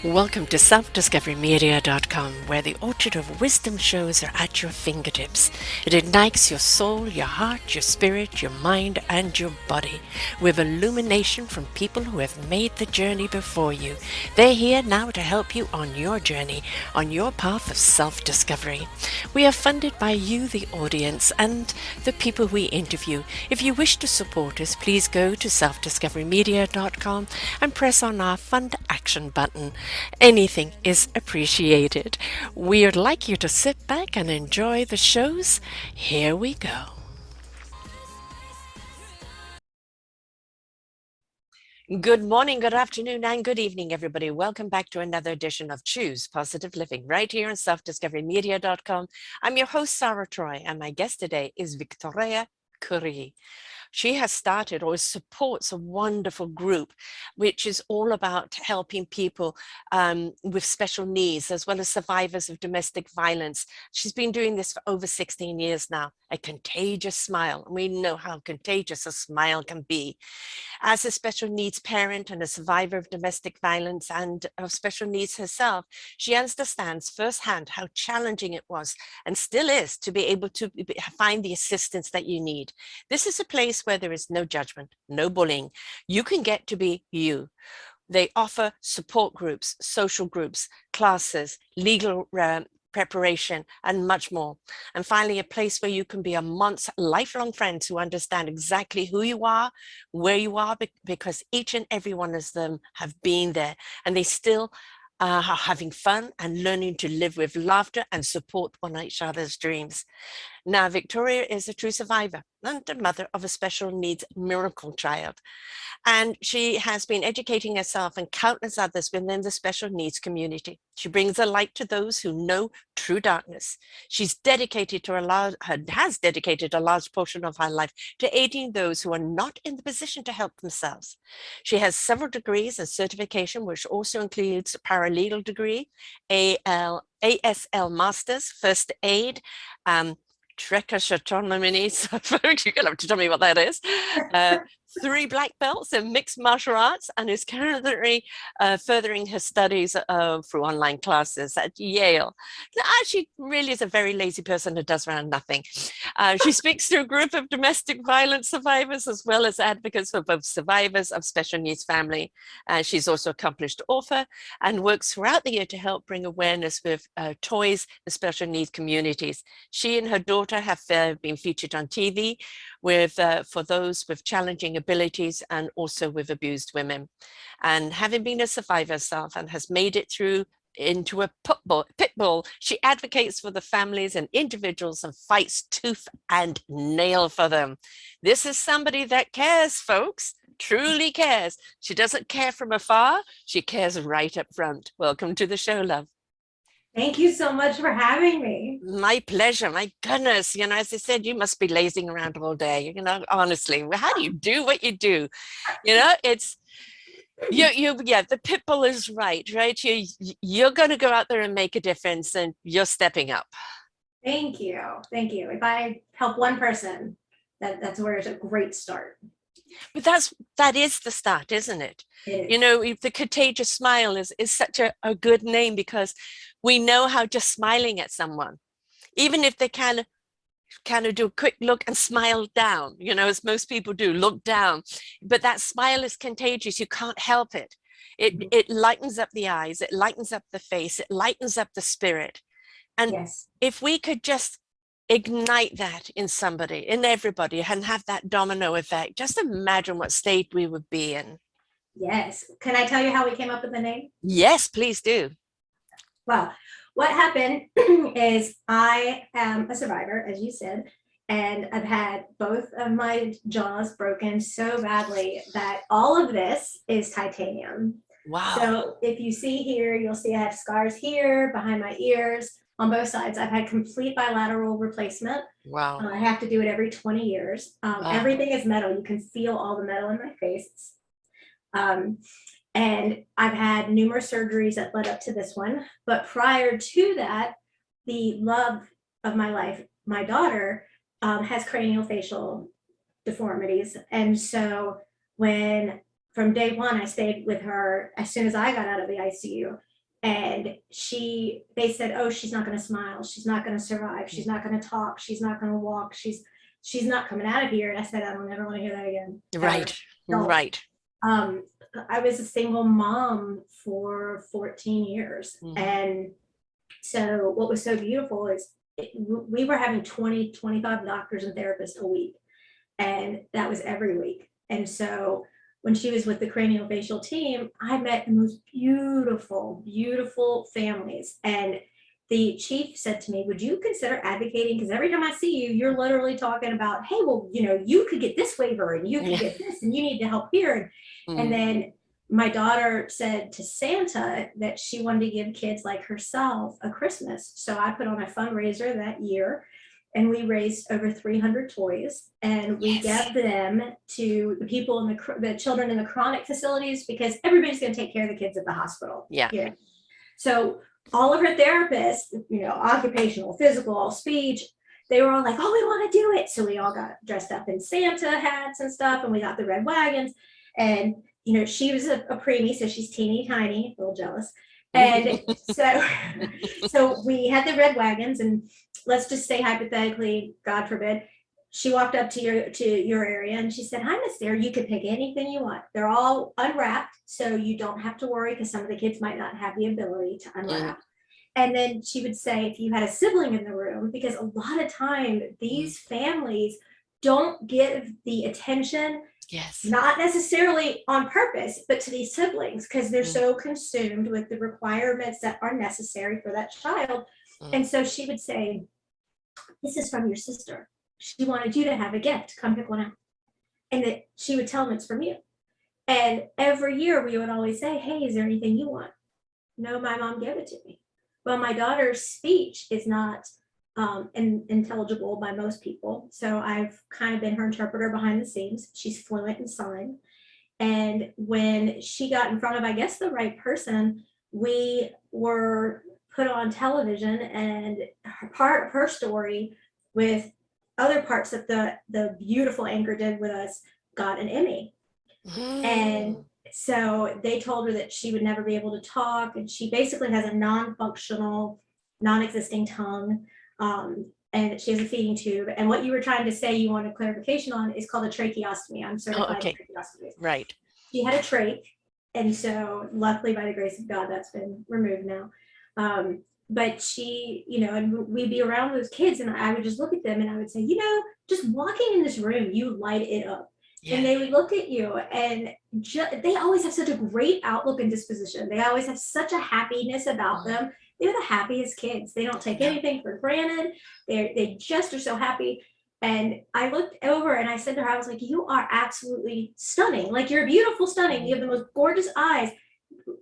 Welcome to selfdiscoverymedia.com, where the orchard of wisdom shows are at your fingertips. It ignites your soul, your heart, your spirit, your mind, and your body with illumination from people who have made the journey before you. They're here now to help you on your journey, on your path of self-discovery. We are funded by you, the audience, and the people we interview. If you wish to support us, please go to selfdiscoverymedia.com and press on our Fund Action button. Anything is appreciated. We'd like you to sit back and enjoy the shows. Here we go. Good morning, good afternoon, and good evening, everybody. Welcome back to another edition of Choose Positive Living right here on selfdiscoverymedia.com. I'm your host, Sarah Troy, and my guest today is Victoria Coure. She has started or supports a wonderful group, which is all about helping people with special needs, as well as survivors of domestic violence. She's been doing this for over 16 years now. A contagious smile. We know how contagious a smile can be. As a special needs parent and a survivor of domestic violence and of special needs herself, she understands firsthand how challenging it was and still is to be able to find the assistance that you need. This is a place where there is no judgment, no bullying. You can get to be you. They offer support groups, social groups, classes, legal preparation, and much more. And finally, a place where you can be amongst lifelong friends who understand exactly who you are, where you are, because each and every one of them have been there, and they still are having fun and learning to live with laughter and support one each other's dreams. Now, Victoria is a true survivor and a mother of a special needs miracle child. And she has been educating herself and countless others within the special needs community. She brings a light to those who know true darkness. She's dedicated to has dedicated a large portion of her life to aiding those who are not in the position to help themselves. She has several degrees and certification, which also includes a paralegal degree, ASL Masters, First Aid, Trekashatornominis. You're going to have to tell me what that is. 3 black belts in mixed martial arts, and is currently furthering her studies through online classes at Yale. She really is a very lazy person who does around nothing. She speaks to a group of domestic violence survivors as well as advocates for both survivors of special needs family. She's also an accomplished author and works throughout the year to help bring awareness with toys and special needs communities. She and her daughter have been featured on TV with for those with challenging abilities and also with abused women. And having been a survivor herself and has made it through into a pit bull, she advocates for the families and individuals and fights tooth and nail for them. This is somebody that cares, folks, truly cares. She doesn't care from afar, she cares right up front. Welcome to the show, love. Thank you so much for having me. My pleasure. My goodness. As I said, you must be lazing around all day. Honestly, how do you do what you do? It's yeah, the pit bull is right? You're going to go out there and make a difference, and you're stepping up. Thank you. Thank you. If I help one person, that's where it's a great start. But that is the start, isn't it? It is. The Contagious Smile is such a good name because we know how just smiling at someone, even if they kind of do a quick look and smile down, as most people do, look down. But that smile is contagious. You can't help it. It lightens up the eyes, it lightens up the face, it lightens up the spirit. And Yes. if we could just ignite that in somebody, in everybody, and have that domino effect, just imagine what state we would be in. Yes. Can I tell you how we came up with the name? Yes, please do. Well, what happened is I am a survivor, as you said, and I've had both of my jaws broken so badly that all of this is titanium. Wow. So if you see here, you'll see I have scars here, behind my ears, on both sides. I've had complete bilateral replacement. Wow. I have to do it every 20 years. Wow. Everything is metal. You can feel all the metal in my face. And I've had numerous surgeries that led up to this one. But prior to that, the love of my life, my daughter, has craniofacial deformities. And so when from day one, I stayed with her as soon as I got out of the ICU. And they said, oh, she's not going to smile. She's not going to survive. She's not going to talk. She's not going to walk. She's not coming out of here. And I said, I don't ever want to hear that again. Right, Don't. right. Um, I was a single mom for 14 years. And so what was so beautiful is we were having 20, 25 doctors and therapists a week. And that was every week. And so when she was with the craniofacial team, I met the most beautiful, beautiful families. And the chief said to me, would you consider advocating? Because every time I see you, you're literally talking about, hey, well, you could get this waiver and you could get this and you need to help here. And then my daughter said to Santa that she wanted to give kids like herself a Christmas. So I put on a fundraiser that year and we raised over 300 toys and we gave them to the people in the children in the chronic facilities, because everybody's going to take care of the kids at the hospital. Yeah. So all of her therapists, occupational, physical, speech, they were all like, oh, we want to do it. So we all got dressed up in Santa hats and stuff, and we got the red wagons. And, she was a preemie, so she's teeny tiny, a little jealous. And so we had the red wagons, and let's just say hypothetically, God forbid, she walked up to your area and she said, hi, Miss Sarah, you can pick anything you want. They're all unwrapped, so you don't have to worry, because some of the kids might not have the ability to unwrap. And then she would say, if you had a sibling in the room, because a lot of time these families don't give the attention, not necessarily on purpose, but to these siblings, because they're so consumed with the requirements that are necessary for that child. And so she would say, this is from your sister. She wanted you to have a gift. Come pick one out. And that she would tell them it's from you. And every year we would always say, hey, is there anything you want? No, my mom gave it to me. Well, my daughter's speech is not intelligible by most people. So I've kind of been her interpreter behind the scenes. She's fluent in sign. And when she got in front of, I guess, the right person, we were put on television, and part of her story with other parts that the beautiful anchor did with us got an Emmy. And so they told her that she would never be able to talk, and she basically has a non-functional, non-existing tongue, and she has a feeding tube. And what you were trying to say you wanted clarification on is called a tracheostomy. I'm certified in tracheostomy. Right. She had a trach, and so luckily, by the grace of God, that's been removed now. But she, and we'd be around those kids, and I would just look at them and I would say, just walking in this room, you light it up. And they would look at you, and they always have such a great outlook and disposition. They always have such a happiness about them. They're the happiest kids. They don't take anything for granted. They just are so happy. And I looked over and I said to her, I was like, you are absolutely stunning. Like, you're beautiful, stunning. You have the most gorgeous eyes.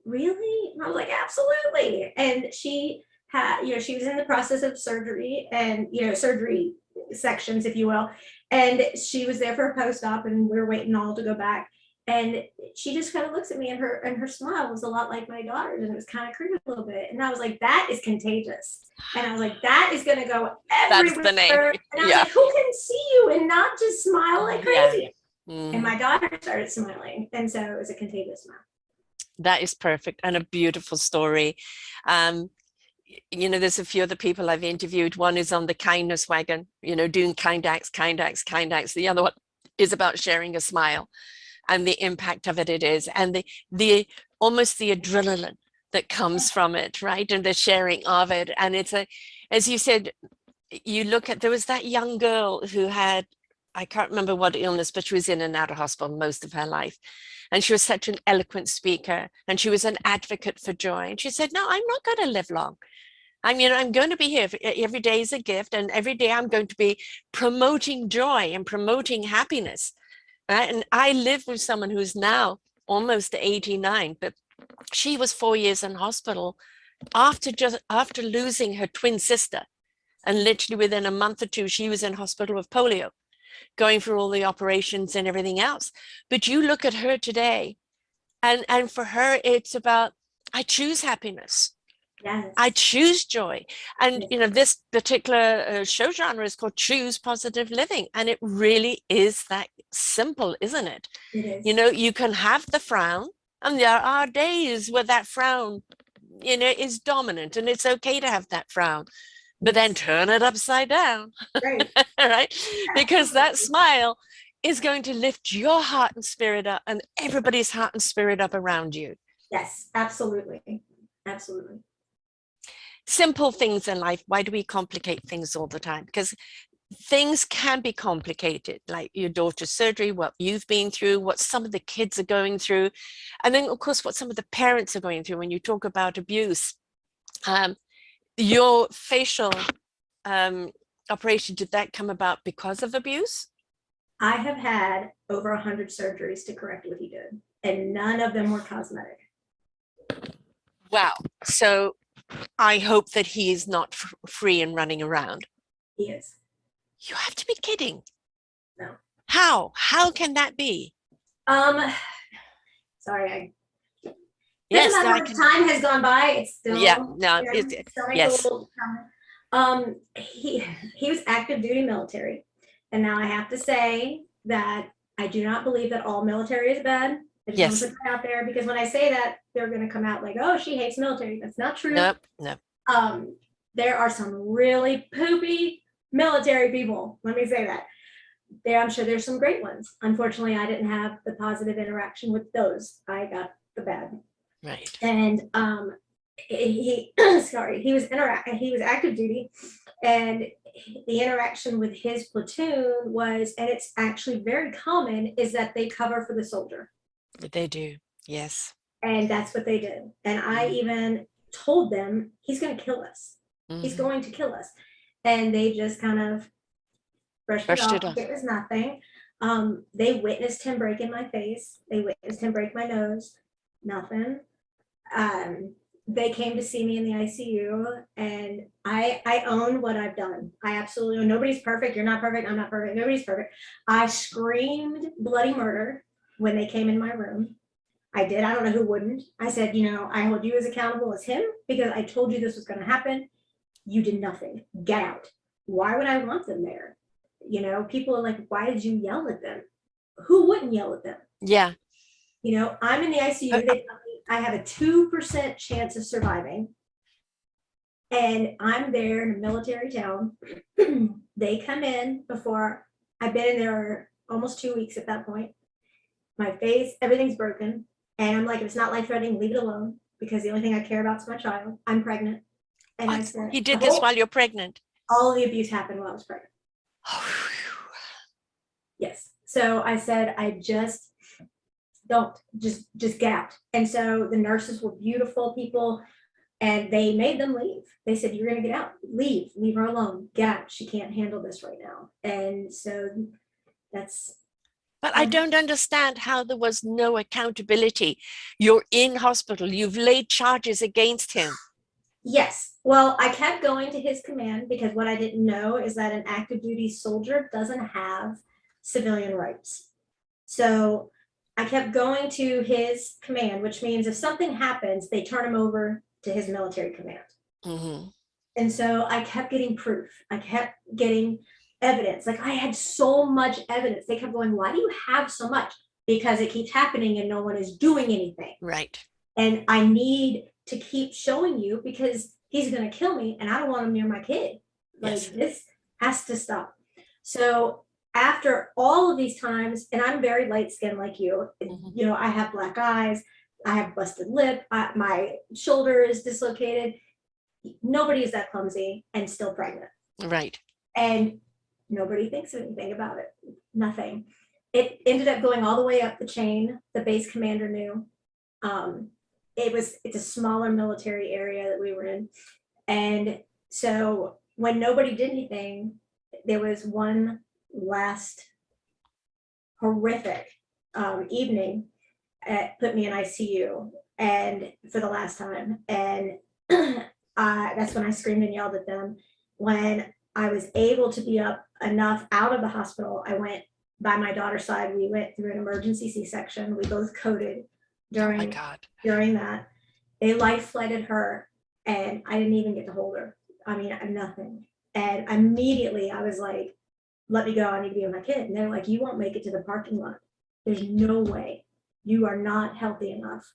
Really? And I was like, absolutely. And she had, she was in the process of surgery, and, surgery sections, if you will. And she was there for a post-op, and we were waiting all to go back. And she just kind of looks at me, and her smile was a lot like my daughter's, and it was kind of creepy a little bit. And I was like, that is contagious. And I was like, that is going to go everywhere. That's the name. And I was like, who can see you and not just smile like crazy? And my daughter started smiling. And so it was a contagious smile. That is perfect, and a beautiful story. There's a few other people I've interviewed. One is on the kindness wagon, doing kind acts. The other one is about sharing a smile and the impact of it is, and the almost the adrenaline that comes from it, right? And the sharing of it. And it's as you said, there was that young girl who had, I can't remember what illness, but she was in and out of hospital most of her life. And she was such an eloquent speaker, and she was an advocate for joy. And she said, no, I'm not going to live long. I'm going to be here. Every day is a gift, and every day I'm going to be promoting joy and promoting happiness. Right? And I live with someone who's now almost 89, but she was 4 years in hospital after losing her twin sister. And literally within a month or two, she was in hospital with polio, going through all the operations and everything else. But you look at her today, and for her, it's about, I choose happiness. Yes. I choose joy. And, this particular show genre is called Choose Positive Living. And it really is that simple, isn't it? It is. You know, you can have the frown, and there are days where that frown, you know, is dominant, and it's okay to have that frown, but then Yes. turn it upside down, Right. right? Because that Absolutely. smile is going to lift your heart and spirit up and everybody's heart and spirit up around you. Yes, absolutely. Absolutely. Simple things in life. Why do we complicate things all the time? Because things can be complicated, like your daughter's surgery, what you've been through, what some of the kids are going through, and then of course what some of the parents are going through when you talk about abuse. Your facial operation, did that come about because of abuse? I have had over 100 surgeries to correct what he did, and none of them were cosmetic. Wow. So I hope that he is not free and running around. He is. You have to be kidding. No. How can that be? Um, sorry, doesn't Yes, matter no, how much time has gone by, it's yeah, still, no, still makes a yes. little comment. He was active duty military. And now I have to say that I do not believe that all military is bad. I just want to Yes. put that out there, because when I say that, they're going to come out like, oh, she hates military. That's not true. Nope, nope. Um, there are some really poopy military people. Let me say that. I'm sure there's some great ones. Unfortunately, I didn't have the positive interaction with those. I got the bad. Right. And he sorry, he was active duty, and the interaction with his platoon was, and it's actually very common, is that they cover for the soldier. They do. Yes. And that's what they did. And I even told them, he's going to kill us. He's Mm-hmm. going to kill us. And they just kind of brushed it Brushed off. it off. It was nothing. They witnessed him break in my face. They witnessed him break my nose. Nothing. They came to see me in the ICU, and I own what I've done. I absolutely own. Nobody's perfect. You're not perfect. I'm not perfect. Nobody's perfect. I screamed bloody murder when they came in my room. I did. I don't know who wouldn't. I said, I hold you as accountable as him, because I told you this was going to happen. You did nothing. Get out. Why would I want them there? People are like, why did you yell at them? Who wouldn't yell at them? Yeah. I'm in the ICU. They tell me I have a 2% chance of surviving. And I'm there in a military town. They come in before I've been in there almost 2 weeks at that point. My face, everything's broken. And I'm like, if it's not life threatening, leave it alone, because the only thing I care about is my child. I'm pregnant. And I What? said, He did this while you're pregnant. all the abuse happened while I was pregnant. Yes. So I said, I just don't, just get out. And so the nurses were beautiful people, and they made them leave. They said, you're going to get out, leave her alone, get out. She can't handle this right now. And so that's. But I don't understand how there was no accountability. You're in hospital. You've laid charges against him. Yes. Well, I kept going to his command, because what I didn't know is that an active duty soldier doesn't have civilian rights. So I kept going to his command, which means if something happens, they turn him over to his military command. Mm-hmm. And so I kept getting proof. I kept getting evidence. Like, I had so much evidence. They kept going, why do you have so much? Because it keeps happening and no one is doing anything. Right. And I need to keep showing you, because he's going to kill me and I don't want him near my kid. Like, Yes. this has to stop. So after all of these times, and I'm very light skinned like you, Mm-hmm. I have black eyes, I have busted lip, my shoulder is dislocated. Nobody is that clumsy and still pregnant. Right. And nobody thinks anything about it. Nothing. It ended up going all the way up the chain. The base commander knew. It's a smaller military area that we were in. And so when nobody did anything, there was one last horrific evening, put me in ICU, and for the last time. And that's when I screamed and yelled at them. When I was able to be up enough out of the hospital, I went by my daughter's side. We went through an emergency C-section. We both coded Oh my during God. that. They life flighted her, and I didn't even get to hold her. I mean, nothing. And immediately I was like, let me go. I need to be with my kid. And they're like, you won't make it to the parking lot. There's no way. You are not healthy enough.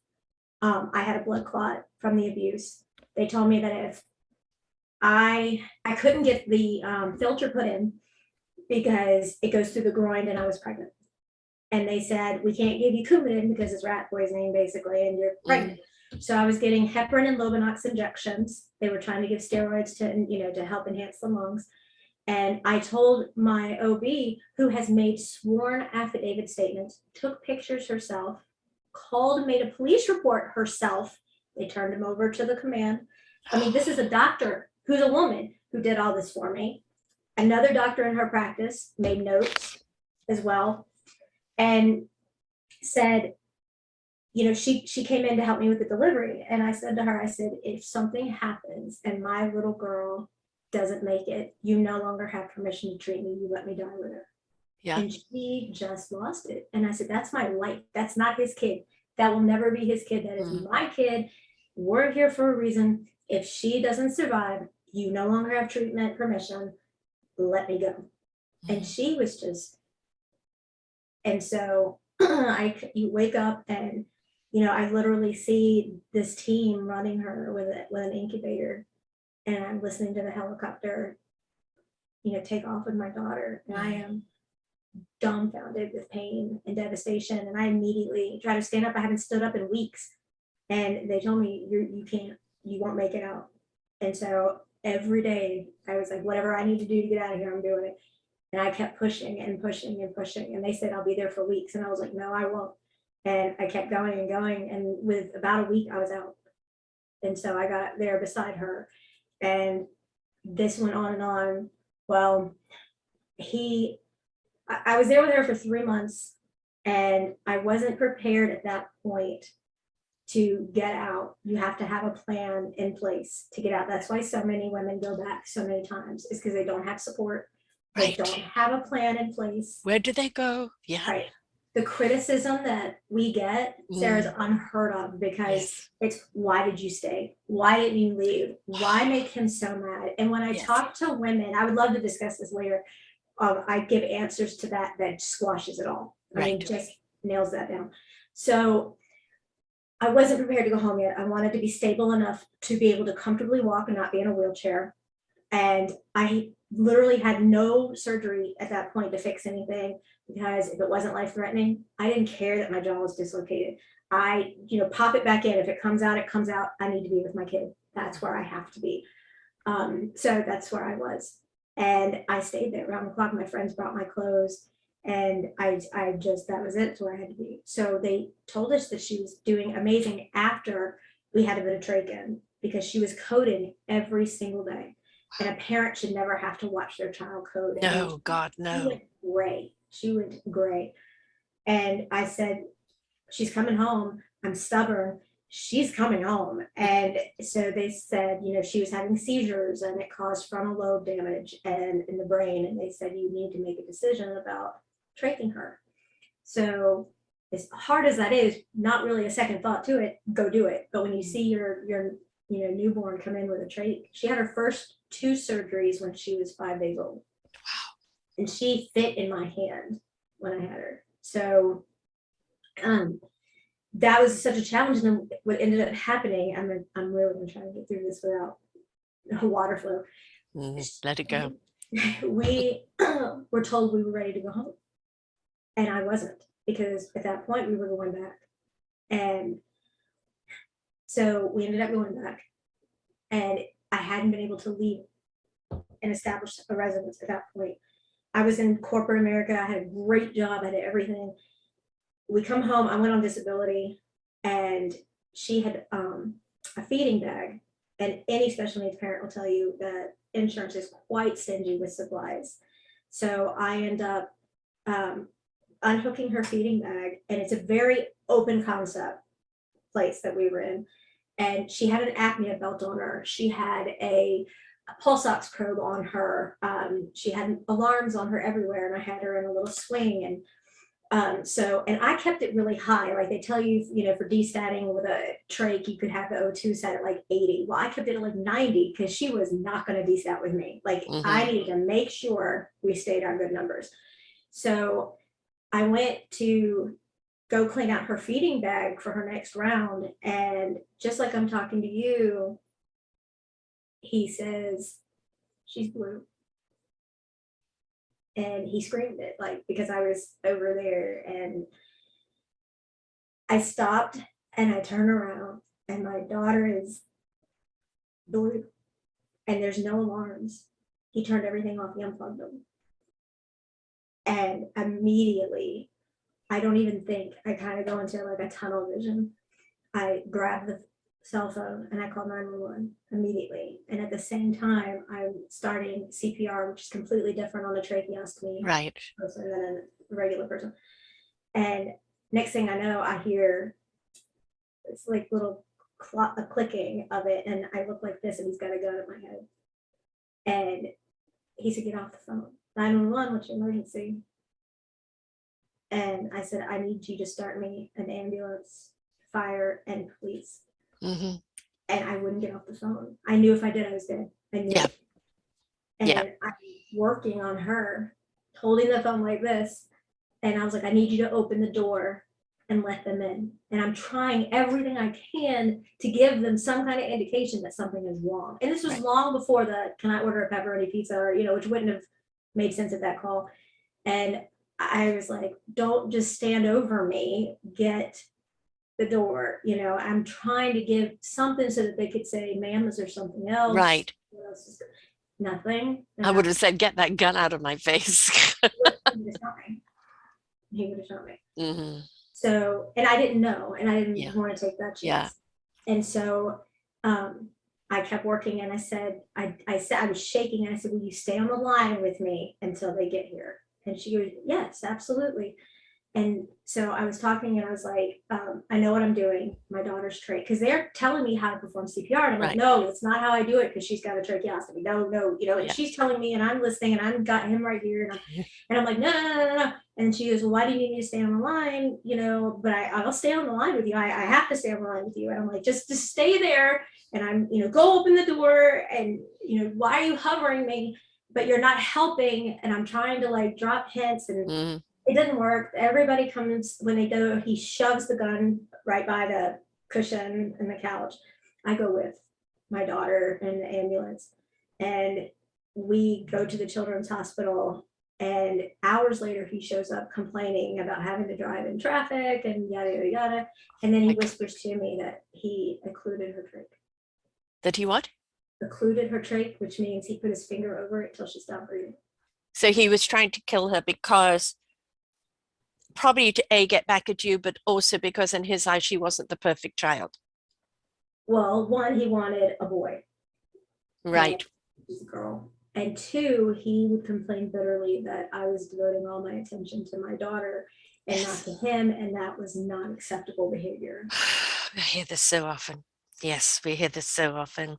I had a blood clot from the abuse. They told me that if I couldn't get the filter put in because it goes through the groin and I was pregnant. And they said, we can't give you Coumadin because it's rat poisoning basically, and you're pregnant. So I was getting heparin and Lobenox injections. They were trying to give steroids to help enhance the lungs. And I told my OB, who has made sworn affidavit statements, took pictures herself, called, made a police report herself. They turned him over to the command. I mean, this is a doctor who's a woman who did all this for me. Another doctor in her practice made notes as well and said, she came in to help me with the delivery. And I said to her, I said, if something happens and my little girl doesn't make it, you no longer have permission to treat me. You let me die with her. Yeah. And she just lost it. And I said, that's my life. That's not his kid. That will never be his kid. That is my kid. We're here for a reason. If she doesn't survive, you no longer have treatment permission. Let me go. And she was just, and so you wake up and, I literally see this team running her with an incubator, and I'm listening to the helicopter, take off with my daughter. And I am dumbfounded with pain and devastation. And I immediately try to stand up. I haven't stood up in weeks. And they told me, you won't make it out. And so every day I was like, whatever I need to do to get out of here, I'm doing it. And I kept pushing and pushing and pushing. And they said, I'll be there for weeks. And I was like, no, I won't. And I kept going and going. And with about a week, I was out. And so I got there beside her. And this went on and on. Well, I was there with her for 3 months. And I wasn't prepared at that point to get out. You have to have a plan in place to get out. That's why so many women go back so many times, is because they don't have support. They don't have a plan in place. Where do they go? Yeah. Right. The criticism that we get, Sarah, is unheard of, because it's, why did you stay? Why didn't you leave? Why make him so mad? And when I talk to women, I would love to discuss this later. I give answers to that squashes it all. I mean, just nails that down. So I wasn't prepared to go home yet. I wanted to be stable enough to be able to comfortably walk and not be in a wheelchair. And I literally had no surgery at that point to fix anything, because if it wasn't life-threatening, I didn't care that my jaw was dislocated. I, pop it back in. If it comes out, it comes out. I need to be with my kid. That's where I have to be. So that's where I was. And I stayed there around the clock. My friends brought my clothes, and I just, that was it. That's where I had to be. So they told us that she was doing amazing after we had a bit of trach-in, because she was coding every single day. And a parent should never have to watch their child code. No, God, no. She went gray. She went gray. And I said, she's coming home. I'm stubborn. She's coming home. And so they said, she was having seizures and it caused frontal lobe damage and in the brain. And they said, you need to make a decision about traching her. So as hard as that is, not really a second thought to it, go do it. But when you see your newborn come in with a trach, she had her first 2 surgeries when she was 5 days old. Wow. And she fit in my hand when I had her. So that was such a challenge. And then what ended up happening, I'm really going to try to get through this without a water flow. Let it go. We were told we were ready to go home. And I wasn't, because at that point we were going back. And so we ended up going back. And I hadn't been able to leave and establish a residence at that point. I was in corporate America. I had a great job. I had everything. We come home. I went on disability, and she had a feeding bag. And any special needs parent will tell you that insurance is quite stingy with supplies. So I end up unhooking her feeding bag, and it's a very open concept place that we were in. And she had an apnea belt on her. She had a pulse ox probe on her. She had alarms on her everywhere, and I had her in a little swing. And I kept it really high. Like they tell you, for destatting with a trach, you could have the O2 set at like 80. Well, I kept it at like 90 because she was not going to destat with me. Like I needed to make sure we stayed on good numbers. So I went to go clean out her feeding bag for her next round. And just like I'm talking to you, he says, she's blue. And he screamed it, like, because I was over there, and I stopped and I turned around and my daughter is blue and there's no alarms. He turned everything off, he unplugged them. And immediately, I don't even think, I kind of go into like a tunnel vision. I grab the cell phone and I call 911 immediately. And at the same time, I'm starting CPR, which is completely different on a tracheostomy Right. person than a regular person. And next thing I know, I hear it's like little a clicking of it, and I look like this, and he's got a gun at my head. And he said, "Get off the phone. 911, what's your emergency?" And I said, "I need you to start me an ambulance, fire, and police." Mm-hmm. And I wouldn't get off the phone. I knew if I did, I was dead. I knew. Yeah. And Yeah. I'm working on her, holding the phone like this. And I was like, "I need you to open the door and let them in." And I'm trying everything I can to give them some kind of indication that something is wrong. And this was long before the "can I order a pepperoni pizza," or, which wouldn't have made sense at that call. And I was like, "Don't just stand over me, get the door." I'm trying to give something so that they could say, "Ma'am, is there something else?" Right. What else is nothing. I would have said, "Get that gun out of my face." He would have shot me. Mm-hmm. So, and I didn't know, and I didn't want to take that chance. Yeah. And so I kept working, and I said, I was shaking, and I said, "Will you stay on the line with me until they get here?" And she goes, "Yes, absolutely." And so I was talking, and I was like, "I know what I'm doing. My daughter's trach," because they're telling me how to perform CPR. And I'm like, "No, it's not how I do it, because she's got a tracheostomy. No, and she's telling me, and I'm listening, and I've got him right here. And I'm like, "No, no, no, no, no." And she goes, "Well, why do you need me to stay on the line? But I'll stay on the line with you. I have to stay on the line with you." And I'm like, just stay there. And I'm, go open the door. And, why are you hovering me? But you're not helping. And I'm trying to like drop hints, and it didn't work. Everybody comes when they go, he shoves the gun right by the cushion and the couch. I go with my daughter in the ambulance, and we go to the children's hospital. And hours later, he shows up complaining about having to drive in traffic and yada, yada, yada. And then he whispers to me that he occluded her trach. That he what? Occluded her trach, which means he put his finger over it till she stopped breathing. So he was trying to kill her because probably to get back at you, but also because in his eyes, she wasn't the perfect child. Well, one, he wanted a boy. Right. She's a girl. And two, he would complain bitterly that I was devoting all my attention to my daughter and not to him, and that was not acceptable behavior. I hear this so often. Yes, we hear this so often.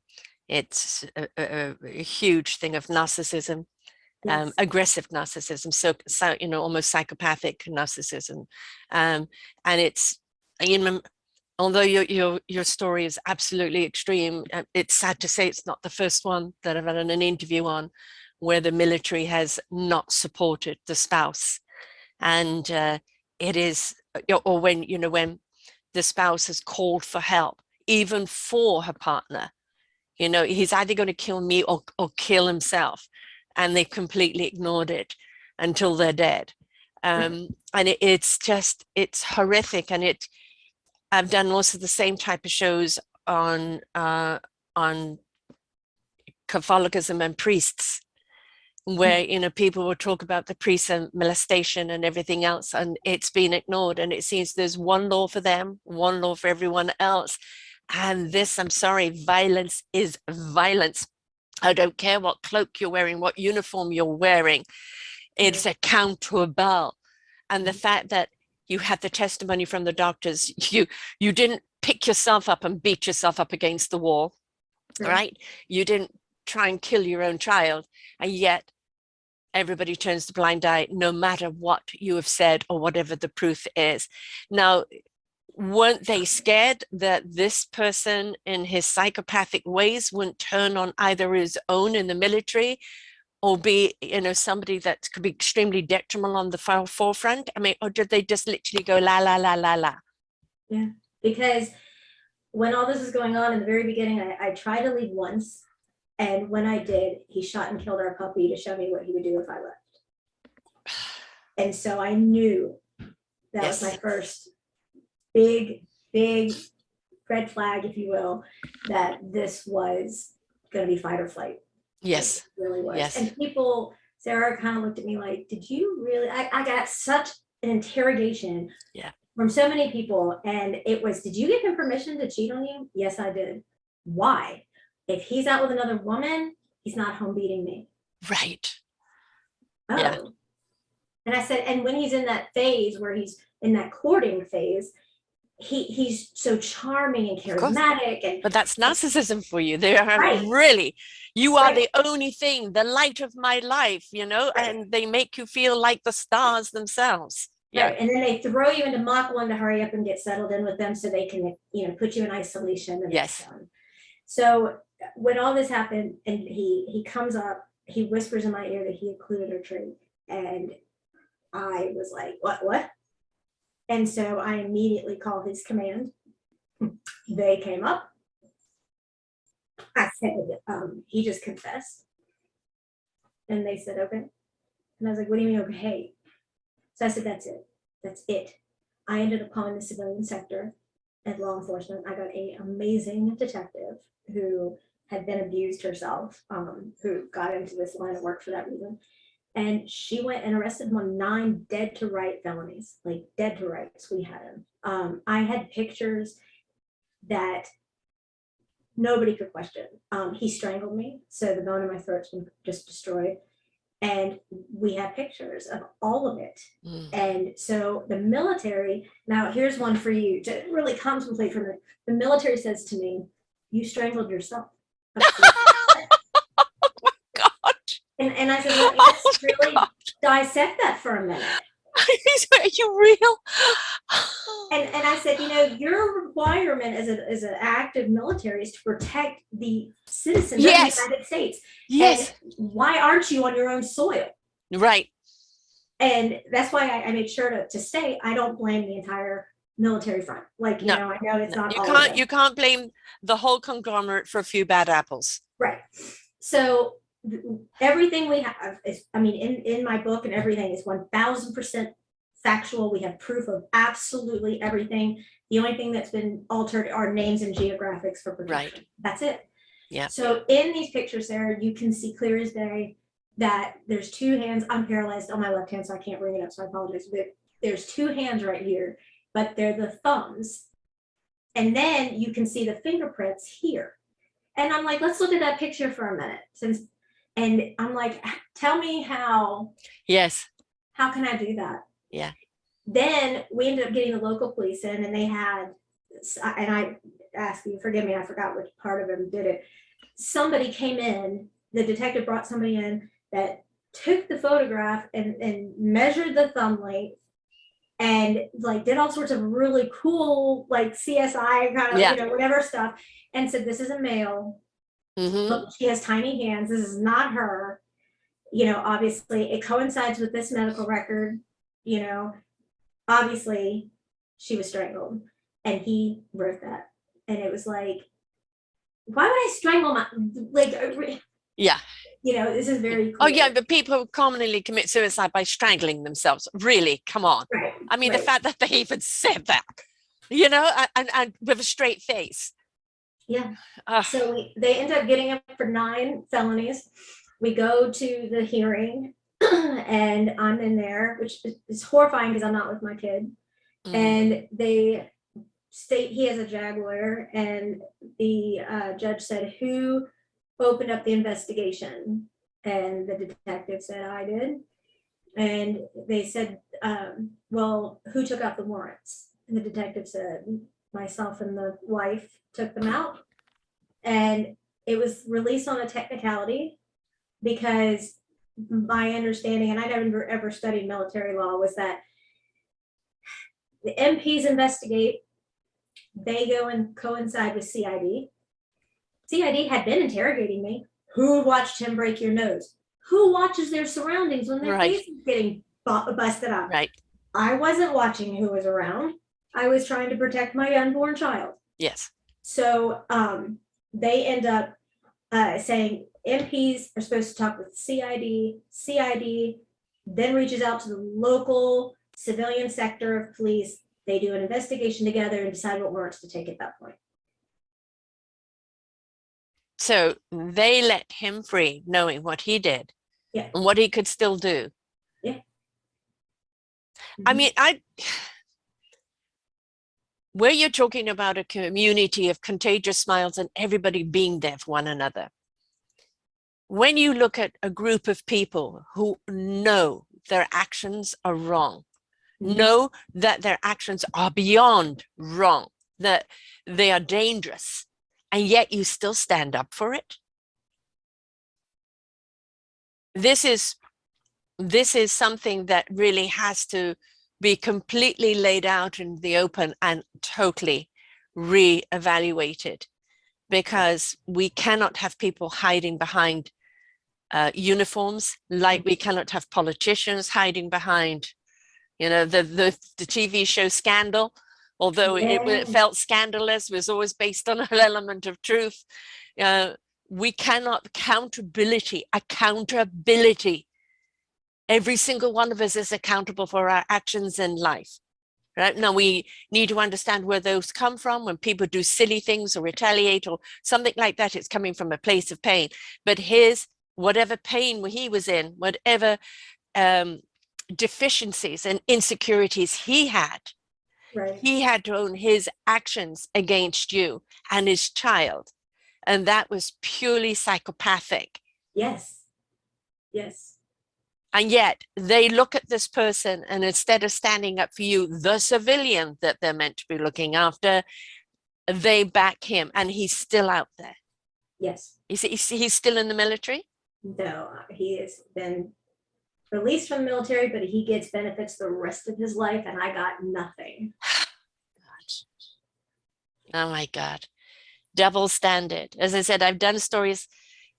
It's a huge thing of narcissism, aggressive narcissism, so almost psychopathic narcissism, and it's although your story is absolutely extreme, it's sad to say it's not the first one that I've had an interview on where the military has not supported the spouse, and it is, or when the spouse has called for help, even for her partner. He's either going to kill me or kill himself, and they've completely ignored it until they're dead. And it's horrific, and I've done also the same type of shows on Catholicism and priests, where people will talk about the priests and molestation and everything else, and it's been ignored. And it seems there's one law for them, one law for everyone else. And this, I'm sorry, violence is violence. I don't care what cloak you're wearing, what uniform you're wearing. It's accountable. And the fact that you had the testimony from the doctors, you didn't pick yourself up and beat yourself up against the wall, right? You didn't try and kill your own child, and yet everybody turns the blind eye, no matter what you have said or whatever the proof is. Now, weren't they scared that this person in his psychopathic ways wouldn't turn on either his own in the military or be, somebody that could be extremely detrimental on the forefront? I mean, or did they just literally go la, la, la, la, la? Yeah, because when all this was going on in the very beginning, I tried to leave once. And when I did, he shot and killed our puppy to show me what he would do if I left. And so I knew that was my first big red flag, if you will, that this was going to be fight or flight. Yes. It really was. Yes. And people, Sarah kind of looked at me like, did you really? I got such an interrogation from so many people. And it was, did you give him permission to cheat on you? Yes, I did. Why? If he's out with another woman, he's not home beating me. Right. Oh. Yeah. And I said, and when he's in that phase where he's in that courting phase, he's so charming and charismatic. But that's narcissism for you. They are really, you are the only thing, the light of my life, and they make you feel like the stars themselves. Yeah. Right. And then they throw you into Mach 1 to hurry up and get settled in with them so they can, put you in isolation. And yes. So when all this happened and he comes up, he whispers in my ear that he included her trait. And I was like, what? And so I immediately called his command. They came up. I said, he just confessed. And they said, okay. And I was like, what do you mean, okay? So I said, that's it. That's it. I ended up calling the civilian sector at law enforcement. I got an amazing detective who had been abused herself, who got into this line of work for that reason. And she went and arrested him on 9 dead to right felonies, like dead to rights. We had him. I had pictures that nobody could question. He strangled me, so the bone in my throat's been just destroyed. And we have pictures of all of it. And so the military, now here's one for you to really contemplate from it. The military says to me, you strangled yourself. And I said, well, let's really dissect that for a minute. Are you real? And I said, your requirement as an active military is to protect the citizens of the United States. Yes. And why aren't you on your own soil? Right. And that's why I made sure to say I don't blame the entire military front. Like, I know it's not all of it. You can't blame the whole conglomerate for a few bad apples. Right. So everything we have is, in my book and everything is 1000% factual. We have proof of absolutely everything. The only thing that's been altered are names and geographics for protection. Right. That's it. Yeah. So in these pictures, Sarah, you can see clear as day that there's 2 hands. I'm paralyzed on my left hand, so I can't bring it up, so I apologize. But there's 2 hands right here, but they're the thumbs. And then you can see the fingerprints here. And I'm like, let's look at that picture for a minute. And I'm like, tell me how. Yes. How can I do that? Yeah. Then we ended up getting the local police in, and they had, and I ask you, forgive me, I forgot which part of them did it. Somebody came in, the detective brought somebody in that took the photograph and measured the thumb length and like did all sorts of really cool, like CSI kind of, whatever stuff, and said, this is a male. Look, she has tiny hands. This is not her. Obviously it coincides with this medical record. Obviously she was strangled, and he wrote that. And it was like, why would I strangle my, this is very clear. Oh yeah, but people commonly commit suicide by strangling themselves. Really, come on. Right. I mean, the fact that they even said that, and with a straight face. Yeah. So they end up getting up for 9 felonies. We go to the hearing and I'm in there, which is horrifying because I'm not with my kid. And they state he has a Jaguar, and the judge said, who opened up the investigation? And the detective said, I did. And they said, well, who took out the warrants? And the detective said, myself and the wife took them out. And it was released on a technicality because my understanding, and I never ever studied military law, was that the MPs investigate, they go and coincide with CID. CID had been interrogating me. Who watched him break your nose? Who watches their surroundings when their Right. face is getting busted up? Right. I wasn't watching who was around. I was trying to protect my unborn child. Yes. So they end up saying MPs are supposed to talk with CID. CID then reaches out to the local civilian sector of police. They do an investigation together and decide what warrants to take at that point. So they let him free, knowing what he did, Yeah. and what he could still do. Yeah. I mean, where you're talking about a community of contagious smiles and everybody being there for one another. When you look at a group of people who know their actions are wrong, know that their actions are beyond wrong, that they are dangerous, and yet you still stand up for it. This is something that really has to be completely laid out in the open and totally re-evaluated, because we cannot have people hiding behind uniforms, like we cannot have politicians hiding behind, you know, the TV show Scandal, although it felt scandalous, was always based on an element of truth. We cannot, accountability. Every single one of us is accountable for our actions in life. Right now, we need to understand where those come from. When people do silly things or retaliate or something like that, it's coming from a place of pain. But whatever pain he was in, whatever deficiencies and insecurities he had, right. He had to own his actions against you and his child. And that was purely psychopathic. Yes. Yes. And yet they look at this person, and instead of standing up for you, the civilian that they're meant to be looking after, they back him, and he's still out there. Yes. He's still in the military? No, he has been released from the military, but he gets benefits the rest of his life, and I got nothing. Oh my God. Double standard. As I said, I've done stories,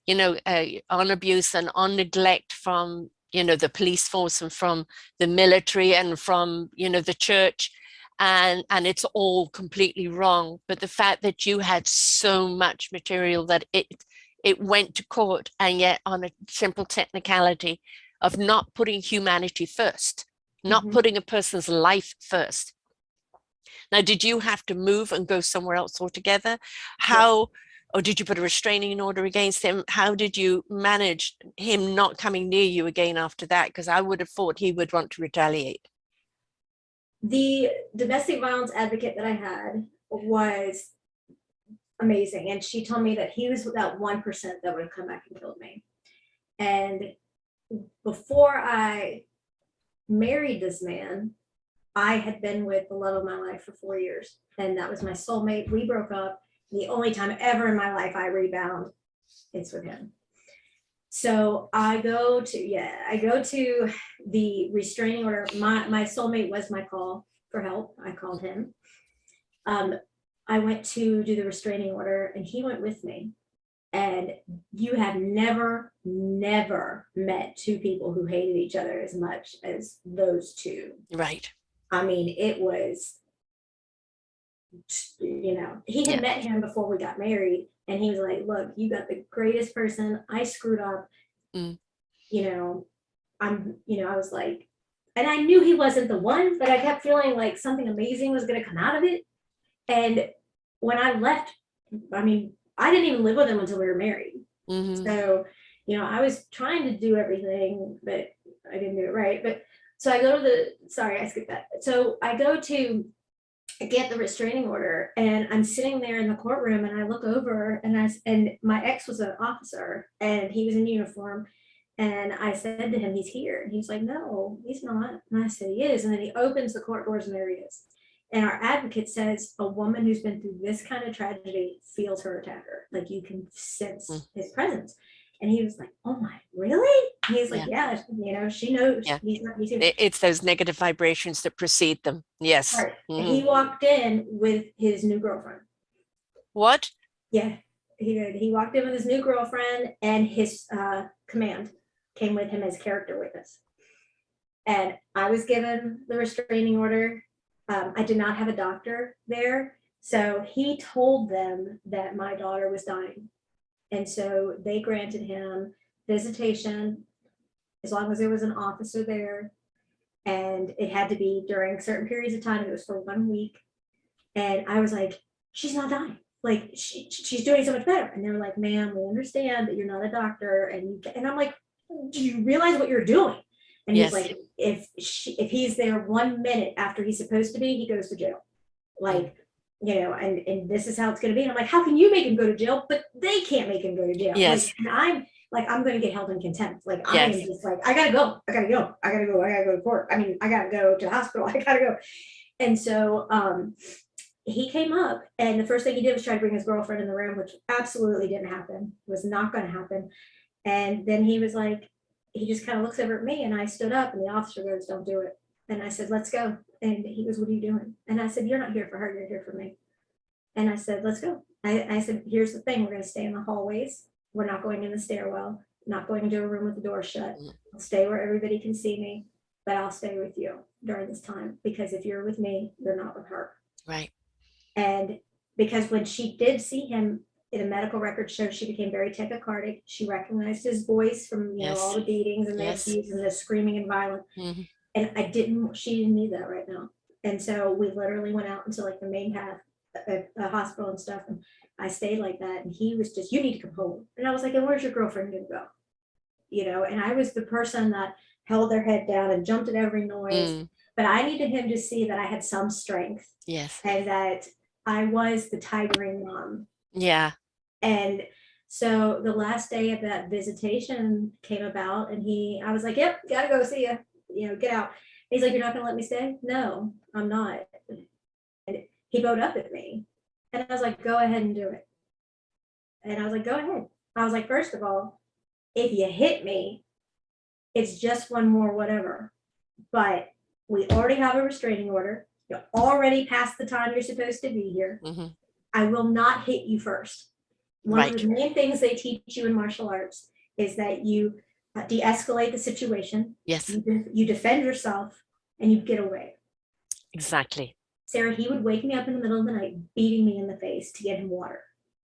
on abuse and on neglect from, the police force and from the military and from, the church. And it's all completely wrong. But the fact that you had so much material that it went to court, and yet on a simple technicality of not putting humanity first, not putting a person's life first. Now, did you have to move and go somewhere else altogether? Or did you put a restraining order against him? How did you manage him not coming near you again after that? Because I would have thought he would want to retaliate. The domestic violence advocate that I had was amazing. And she told me that he was that 1% that would have come back and killed me. And before I married this man, I had been with the love of my life for 4 years. And that was my soulmate. We broke up. The only time ever in my life I rebound, it's with him. So I go to the restraining order. My soulmate was my call for help. I called him. I went to do the restraining order, and he went with me. And you have never met two people who hated each other as much as those two. Right. I mean, it was, he had met him before we got married, and he was like, look, you got the greatest person. I screwed up. I was like, and I knew he wasn't the one, but I kept feeling like something amazing was going to come out of it. And when I left, I mean, I didn't even live with him until we were married. So, I was trying to do everything, but I didn't do it right. But so I go to I skipped that. So I go to get the restraining order, and I'm sitting there in the courtroom, and I look over, and my ex was an officer, and he was in uniform. And I said to him, he's here. And he's like, no, he's not. And I said, he is. And then he opens the court doors, and there he is. And our advocate says a woman who's been through this kind of tragedy feels her attacker. Like, you can sense his presence. And he was like, oh my, really? And he's like, Yeah. yeah, you know, she knows Yeah. he's here. It's those negative vibrations that precede them. Yes. Right. Mhm. He walked in with his new girlfriend. What? Yeah, he did. He walked in with his new girlfriend, and his command came with him as character witness. And I was given the restraining order. I did not have a doctor there. So he told them that my daughter was dying. And so they granted him visitation as long as there was an officer there. And it had to be during certain periods of time. It was for 1 week. And I was like, she's not dying. Like she's doing so much better. And they were like, ma'am, we understand that you're not a doctor. And I'm like, do you realize what you're doing? And he's Yes. like, if he's there 1 minute after he's supposed to be, he goes to jail. Like, you know, and this is how it's going to be. And I'm like, how can you make him go to jail, but they can't make him go to jail? Yes. Like, and I'm going to get held in contempt. Like, I am Yes. just like, I gotta go to court. I mean, I gotta go to the hospital. I gotta go. And so he came up, and the first thing he did was try to bring his girlfriend in the room, which absolutely didn't happen, was not going to happen. And then he was like, he just kind of looks over at me, and I stood up, and the officer goes, don't do it. And I said, let's go. And he goes, what are you doing? And I said, you're not here for her, you're here for me. And I said, let's go. I said, here's the thing, we're going to stay in the hallways. We're not going in the stairwell, not going into a room with the door shut. I'll stay where everybody can see me, but I'll stay with you during this time, because if you're with me, you're not with her. Right. And because when she did see him, in a medical record shows she became very tachycardic. She recognized his voice from, you know, all the beatings and the abuse and the screaming and violence. Mm-hmm. And she didn't need that right now. And so we literally went out into like the main path, a hospital and stuff. And I stayed like that. And he was just, you need to come home. And I was like, and where's your girlfriend gonna go? You know, and I was the person that held their head down and jumped at every noise. But I needed him to see that I had some strength. Yes. And that I was the tigering mom. Yeah. And so the last day of that visitation came about, and I was like, yep, gotta go, see ya, you know, get out. He's like, you're not gonna let me stay? No, I'm not. And he bowed up at me, and I was like, go ahead and do it. And I was like, go ahead. I was like, first of all, if you hit me, it's just one more whatever. But we already have a restraining order. You're already past the time you're supposed to be here. Mm-hmm. I will not hit you first. One of the main things they teach you in martial arts is that you de-escalate the situation. Yes. You defend yourself, and you get away. Exactly. Sarah, he would wake me up in the middle of the night, beating me in the face to get him water.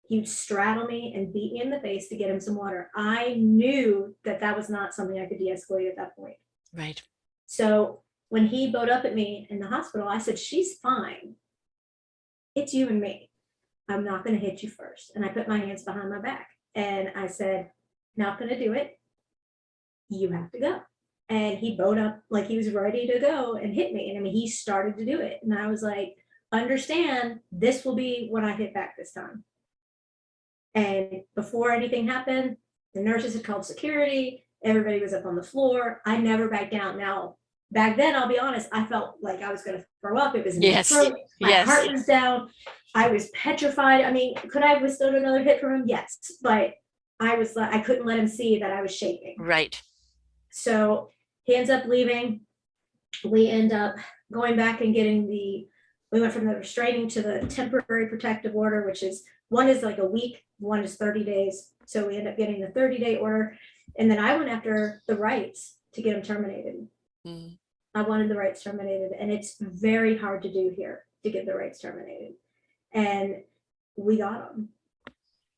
He would straddle me and beat me in the face to get him some water. I knew that that was not something I could de-escalate at that point. Right. So when he bowed up at me in the hospital, I said, she's fine. It's you and me. I'm not going to hit you first. And I put my hands behind my back. And I said, not going to do it. You have to go. And he bowed up like he was ready to go and hit me. And I mean, he started to do it. And I was like, understand, this will be when I hit back this time. And before anything happened, the nurses had called security. Everybody was up on the floor. I never backed down. Now, back then, I'll be honest, I felt like I was going to throw up. It was in my throat. My heart was down. I was petrified. I mean, could I have withstood another hit from him? Yes. But I couldn't let him see that I was shaking. Right. So he ends up leaving. We end up going back and getting we went from the restraining to the temporary protective order, which is, one is like a week, one is 30 days. So we end up getting the 30-day order. And then I went after the rights to get them terminated. I wanted the rights terminated, and it's very hard to do here to get the rights terminated. And we got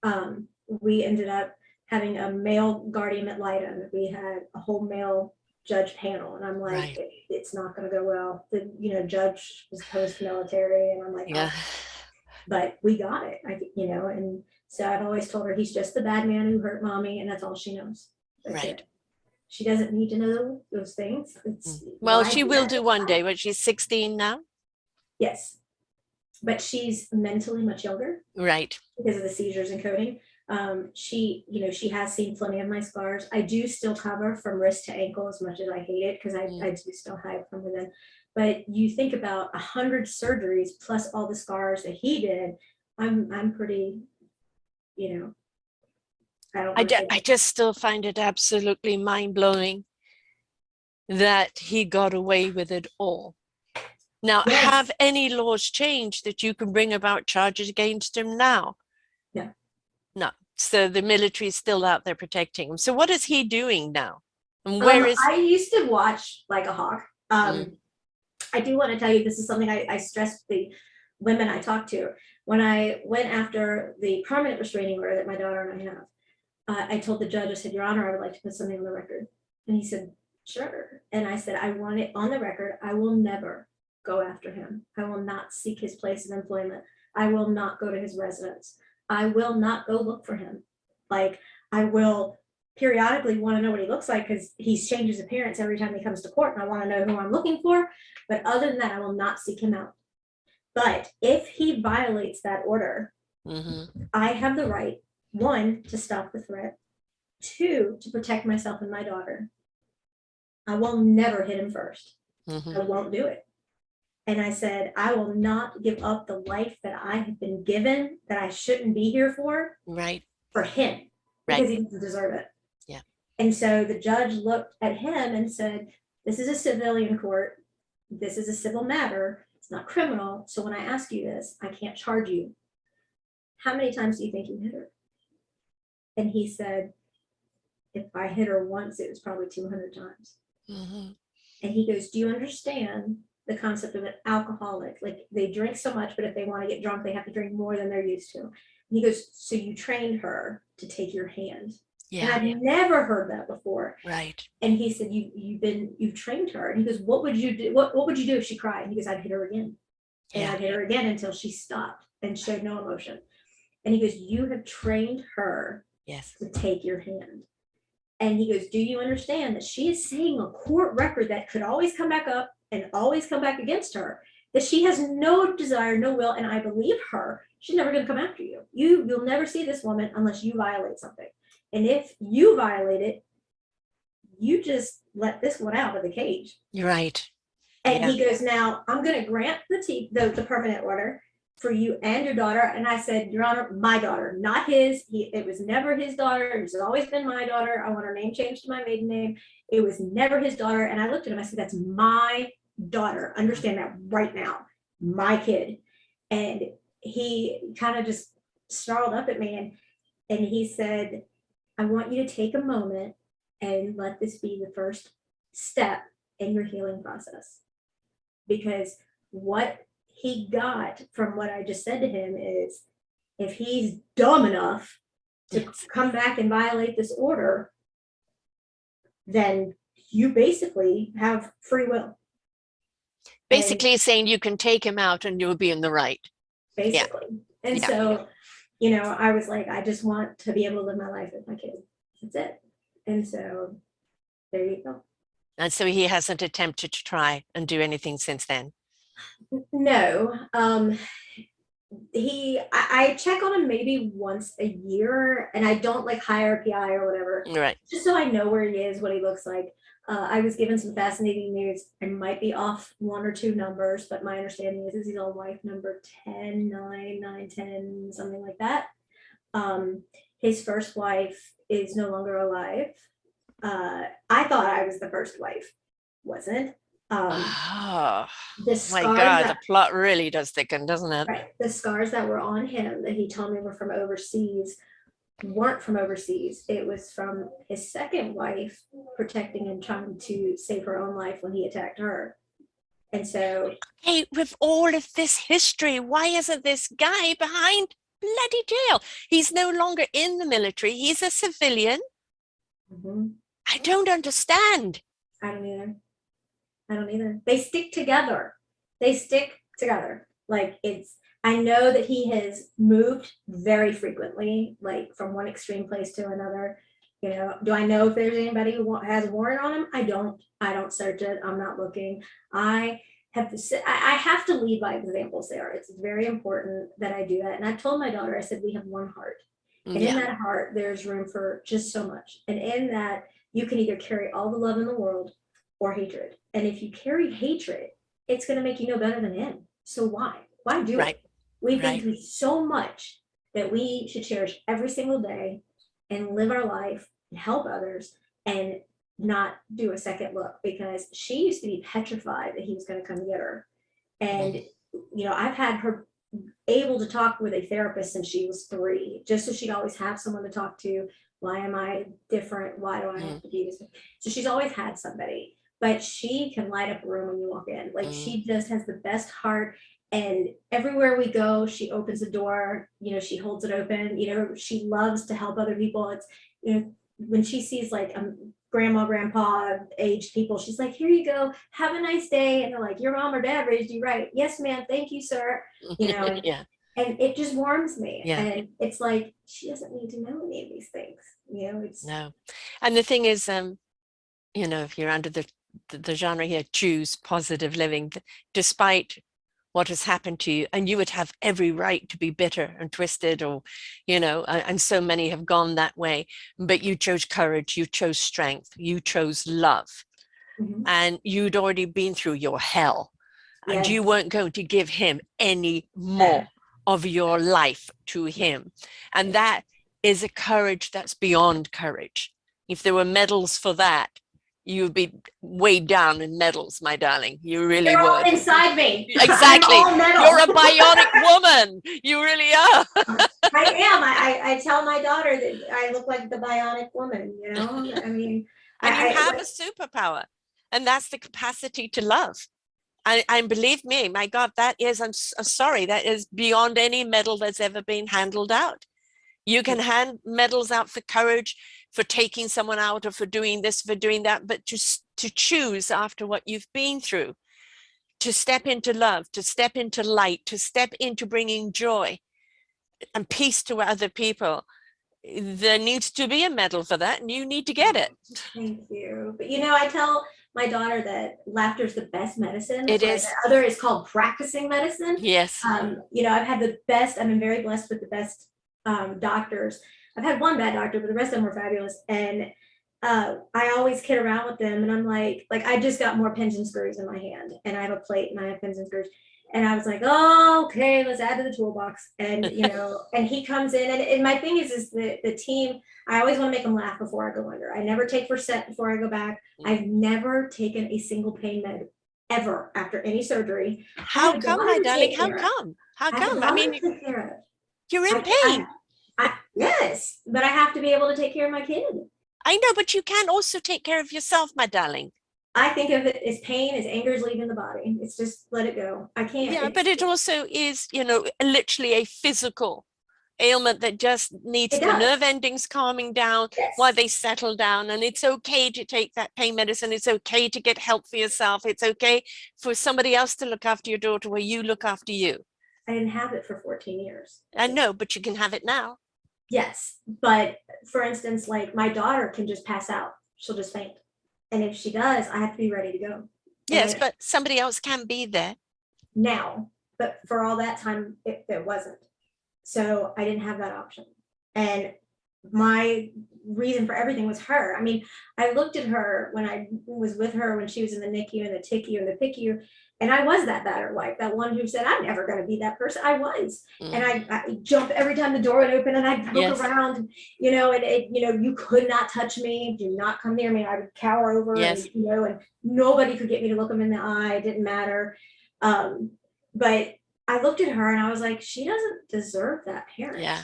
them. We ended up having a male guardian ad litem. We had a whole male judge panel, and I'm like, it's not going to go well. The judge was post-military, and I'm like, yeah. Oh. But we got it. And so I've always told her, he's just the bad man who hurt mommy, and that's all she knows. That's it. She doesn't need to know those things. Well, she will do one day, but she's 16 now. Yes, but she's mentally much younger. Right. Because of the seizures and coding. She has seen plenty of my scars. I do still cover from wrist to ankle, as much as I hate it, because I do still hide from within. But you think about 100 surgeries plus all the scars that he did. I'm pretty, I don't understand. I just still find it absolutely mind-blowing that he got away with it all. Now, Yes. have any laws changed that you can bring about charges against him now? No. No. So the military is still out there protecting him. So what is he doing now? And where is... I used to watch Like a Hawk. Mm. I do want to tell you, this is something I stress the women I talk to. When I went after the permanent restraining order that my daughter and I have, I told the judge, I said, Your Honor, I would like to put something on the record. And he said, sure. And I said, I want it on the record. I will never go after him. I will not seek his place of employment. I will not go to his residence. I will not go look for him. Like, I will periodically want to know what he looks like because he changes appearance every time he comes to court, and I want to know who I'm looking for. But other than that, I will not seek him out. But if he violates that order, I have the right, one, to stop the threat, two, to protect myself and my daughter. I will never hit him first. I won't do it. And I said, I will not give up the life that I have been given, that I shouldn't be here for, Right. for him, because he doesn't deserve it. Yeah. And so the judge looked at him and said, this is a civilian court. This is a civil matter. It's not criminal. So when I ask you this, I can't charge you. How many times do you think you hit her? And he said, if I hit her once, it was probably 200 times. And he goes, do you understand the concept of an alcoholic? Like, they drink so much, but if they want to get drunk, they have to drink more than they're used to. And he goes, so you trained her to take your hand. Yeah. And I've never heard that before. Right. And he said, you've trained her. And he goes, what would you do? What would you do if she cried? And he goes, I'd hit her again. And I'd hit her again until she stopped and showed no emotion. And he goes, you have trained her to take your hand. And he goes, do you understand that she is saying a court record that could always come back up and always come back against her, that she has no desire, no will, and I believe her. She's never going to come after you. You'll never see this woman unless you violate something. And if you violate it, you just let this one out of the cage. You're right. And he goes, now I'm going to grant the permanent order for you and your daughter. And I said, Your Honor, my daughter, not his. It was never his daughter. It's always been my daughter. I want her name changed to my maiden name. It was never his daughter. And I looked at him, I said, that's my daughter. Understand that right now. My kid. And he kind of just snarled up at me and he said, I want you to take a moment and let this be the first step in your healing process. Because what he got from what I just said to him is, if he's dumb enough to come back and violate this order, then you basically have free will. Basically saying you can take him out and you'll be in the right. Basically. And so, I was like, I just want to be able to live my life with my kid. That's it. And so there you go. And so he hasn't attempted to try and do anything since then? No. I check on him maybe once a year, and I don't like hire a PI or whatever. Right. Just so I know where he is, what he looks like. I was given some fascinating news. I might be off one or two numbers, but my understanding is he's on wife number 10, 9, 9, 10, something like that. His first wife is no longer alive. I thought I was the first wife. Wasn't. Oh The my God, the plot really does thicken, doesn't it? Right. The scars that were on him that he told me were from overseas weren't from overseas. It was from his second wife protecting and trying to save her own life when he attacked her. And so, hey, with all of this history, why isn't this guy behind bloody jail? He's no longer in the military. He's a civilian. I don't understand. I don't either. They stick together. Like, I know that he has moved very frequently, like from one extreme place to another. Do I know if there's anybody who has a warrant on him? I don't search it. I'm not looking. I have to lead by example, Sarah. It's very important that I do that. And I told my daughter, I said, we have one heart. And in that heart, there's room for just so much. And in that, you can either carry all the love in the world or hatred. And if you carry hatred, it's going to make you no better than him. So why do it? We've been through so much that we should cherish every single day and live our life and help others and not do a second look, because she used to be petrified that he was going to come get her. And, I've had her able to talk with a therapist since she was 3, just so she'd always have someone to talk to. Why am I different? Why do I have to do this? So she's always had somebody, but she can light up a room when you walk in. Like, she just has the best heart. And everywhere we go, she opens the door, she holds it open, she loves to help other people. It's, when she sees like grandma, grandpa aged people, she's like, here you go, have a nice day. And they're like, your mom or dad raised you right. Yes, ma'am. Thank you, sir. And, Yeah. and it just warms me. Yeah. And it's like, she doesn't need to know any of these things. It's No. And the thing is, if you're under the genre here, choose positive living, despite what has happened to you, and you would have every right to be bitter and twisted, or, and so many have gone that way, but you chose courage, you chose strength, you chose love, and you'd already been through your hell, and you weren't going to give him any more of your life to him. And that is a courage that's beyond courage. If there were medals for that, you'd be weighed down in medals, my darling. You really They're all would. inside me. Exactly. I'm all metal. You're a bionic woman. You really are. I am. I tell my daughter that I look like the bionic woman, I mean, and you have a superpower, and that's the capacity to love. And believe me, my God, that is, I'm sorry, that is beyond any medal that's ever been handled out. You can hand medals out for courage, for taking someone out, or for doing this, for doing that, but to choose after what you've been through, to step into love, to step into light, to step into bringing joy and peace to other people. There needs to be a medal for that, and you need to get it. Thank you. But I tell my daughter that laughter is the best medicine. It is. The other is called practicing medicine. Yes. I've had the best. I've been very blessed with the best doctors. I've had one bad doctor, but the rest of them were fabulous. And I always kid around with them, and I'm like I just got more pins and screws in my hand, and I have a plate, and I have pins and screws. And I was like, oh, okay, let's add to the toolbox. And, and he comes in, and my thing is the team, I always want to make them laugh before I go under. I never take for set before I go back. I've never taken a single pain med ever after any surgery. How come, my darling? How come? How come? I mean, you're in pain. Yes, but I have to be able to take care of my kid. I know, but you can also take care of yourself, my darling. I think of it as pain, as anger is leaving the body. It's just let it go. I can't. Yeah, but it also is, literally a physical ailment that just needs the nerve endings calming down while they settle down. And it's okay to take that pain medicine. It's okay to get help for yourself. It's okay for somebody else to look after your daughter where you look after you. I didn't have it for 14 years. I know, but you can have it now. Yes, but for instance, like my daughter can just pass out. She'll just faint. And if she does, I have to be ready to go. Yes, but somebody else can be there. Now, but for all that time, it wasn't. So I didn't have that option. And my reason for everything was her. I mean, I looked at her when I was with her when she was in the NICU and the TICU and the PICU, and I was that battered wife, that one who said, I'm never going to be that person. I was. And I jump every time the door would open, and I'd look around, and you could not touch me. Do not come near me. I would cower over, and, and nobody could get me to look them in the eye. It didn't matter. But I looked at her and I was like, she doesn't deserve that parent. Yeah.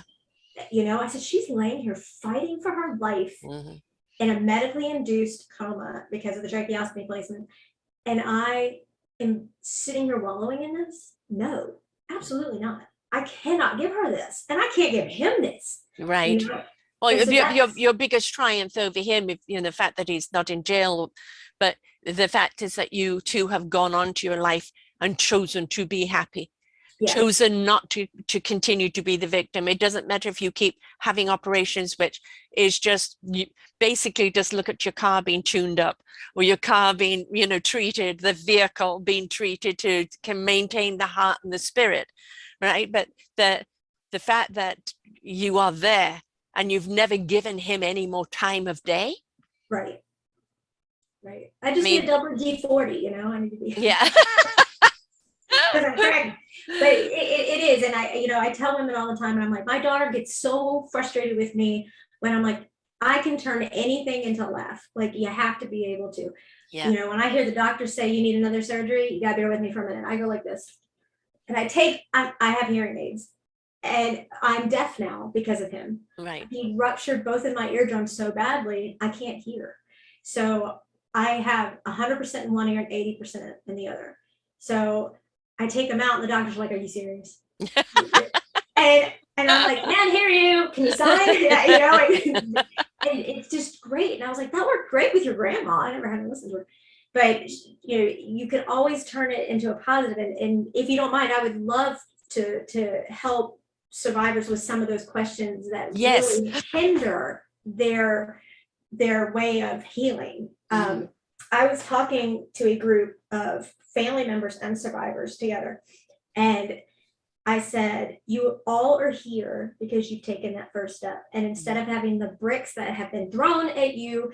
I said, she's laying here fighting for her life in a medically induced coma because of the tracheostomy placement. And I am sitting here wallowing in this? No, absolutely not. I cannot give her this, and I can't give him this. Right. Well, your biggest triumph over him, the fact that he's not in jail, but the fact is that you two have gone on to your life and chosen to be happy. Yes. Chosen not to continue to be the victim. It doesn't matter if you keep having operations, which is just basically just look at your car being tuned up, or your car being, treated, the vehicle being treated to can maintain the heart and the spirit, right? But the fact that you are there and you've never given him any more time of day. Right. I just need a double G40, I need to be. Yeah. Because I'm pregnant. But it is, and I tell women all the time, and I'm like, my daughter gets so frustrated with me when I'm like, I can turn anything into a laugh. Like, you have to be able to. Yeah. When I hear the doctor say you need another surgery, you gotta bear with me for a minute. I go like this. And I have hearing aids, and I'm deaf now because of him. Right. He ruptured both of my eardrums so badly, I can't hear. So I have 100% in one ear and 80% in the other. So I take them out, and the doctor's like, "Are you serious?" And I'm like, "Can't hear you. Can you sign?" Yeah, and it's just great. And I was like, "That worked great with your grandma." I never had to listen to her, but you can always turn it into a positive. And if you don't mind, I would love to help survivors with some of those questions that Yes. really hinder their way of healing. Mhm. I was talking to a group of family members and survivors together, and I said, you all are here because you've taken that first step. And instead of having the bricks that have been thrown at you,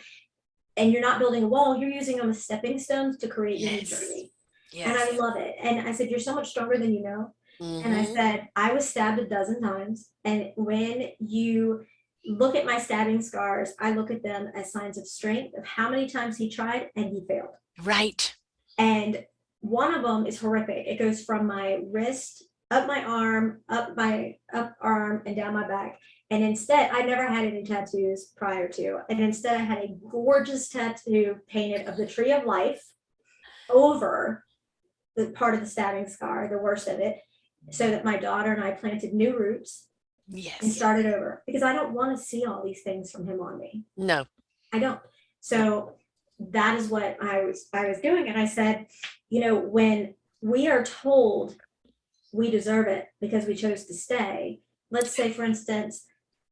and you're not building a wall, you're using them as stepping stones to create your new Yes. journey. And I Yes. love it. And I said, you're so much stronger than you know. And I Mm-hmm. said, I was stabbed a dozen times. And when you look at my stabbing scars, I look at them as signs of strength, of how many times he tried and he failed. Right. And one of them is horrific. It goes from my wrist up my arm, up arm, and down my back. And instead, I never had any tattoos prior to. And instead, I had a gorgeous tattoo painted of the tree of life over the part of the stabbing scar, the worst of it, so that my daughter and I planted new roots and Yes. started over, because I don't want to see all these things from him on me. No. I don't. So that is what I was doing. And I said, when we are told we deserve it because we chose to stay, let's say, for instance,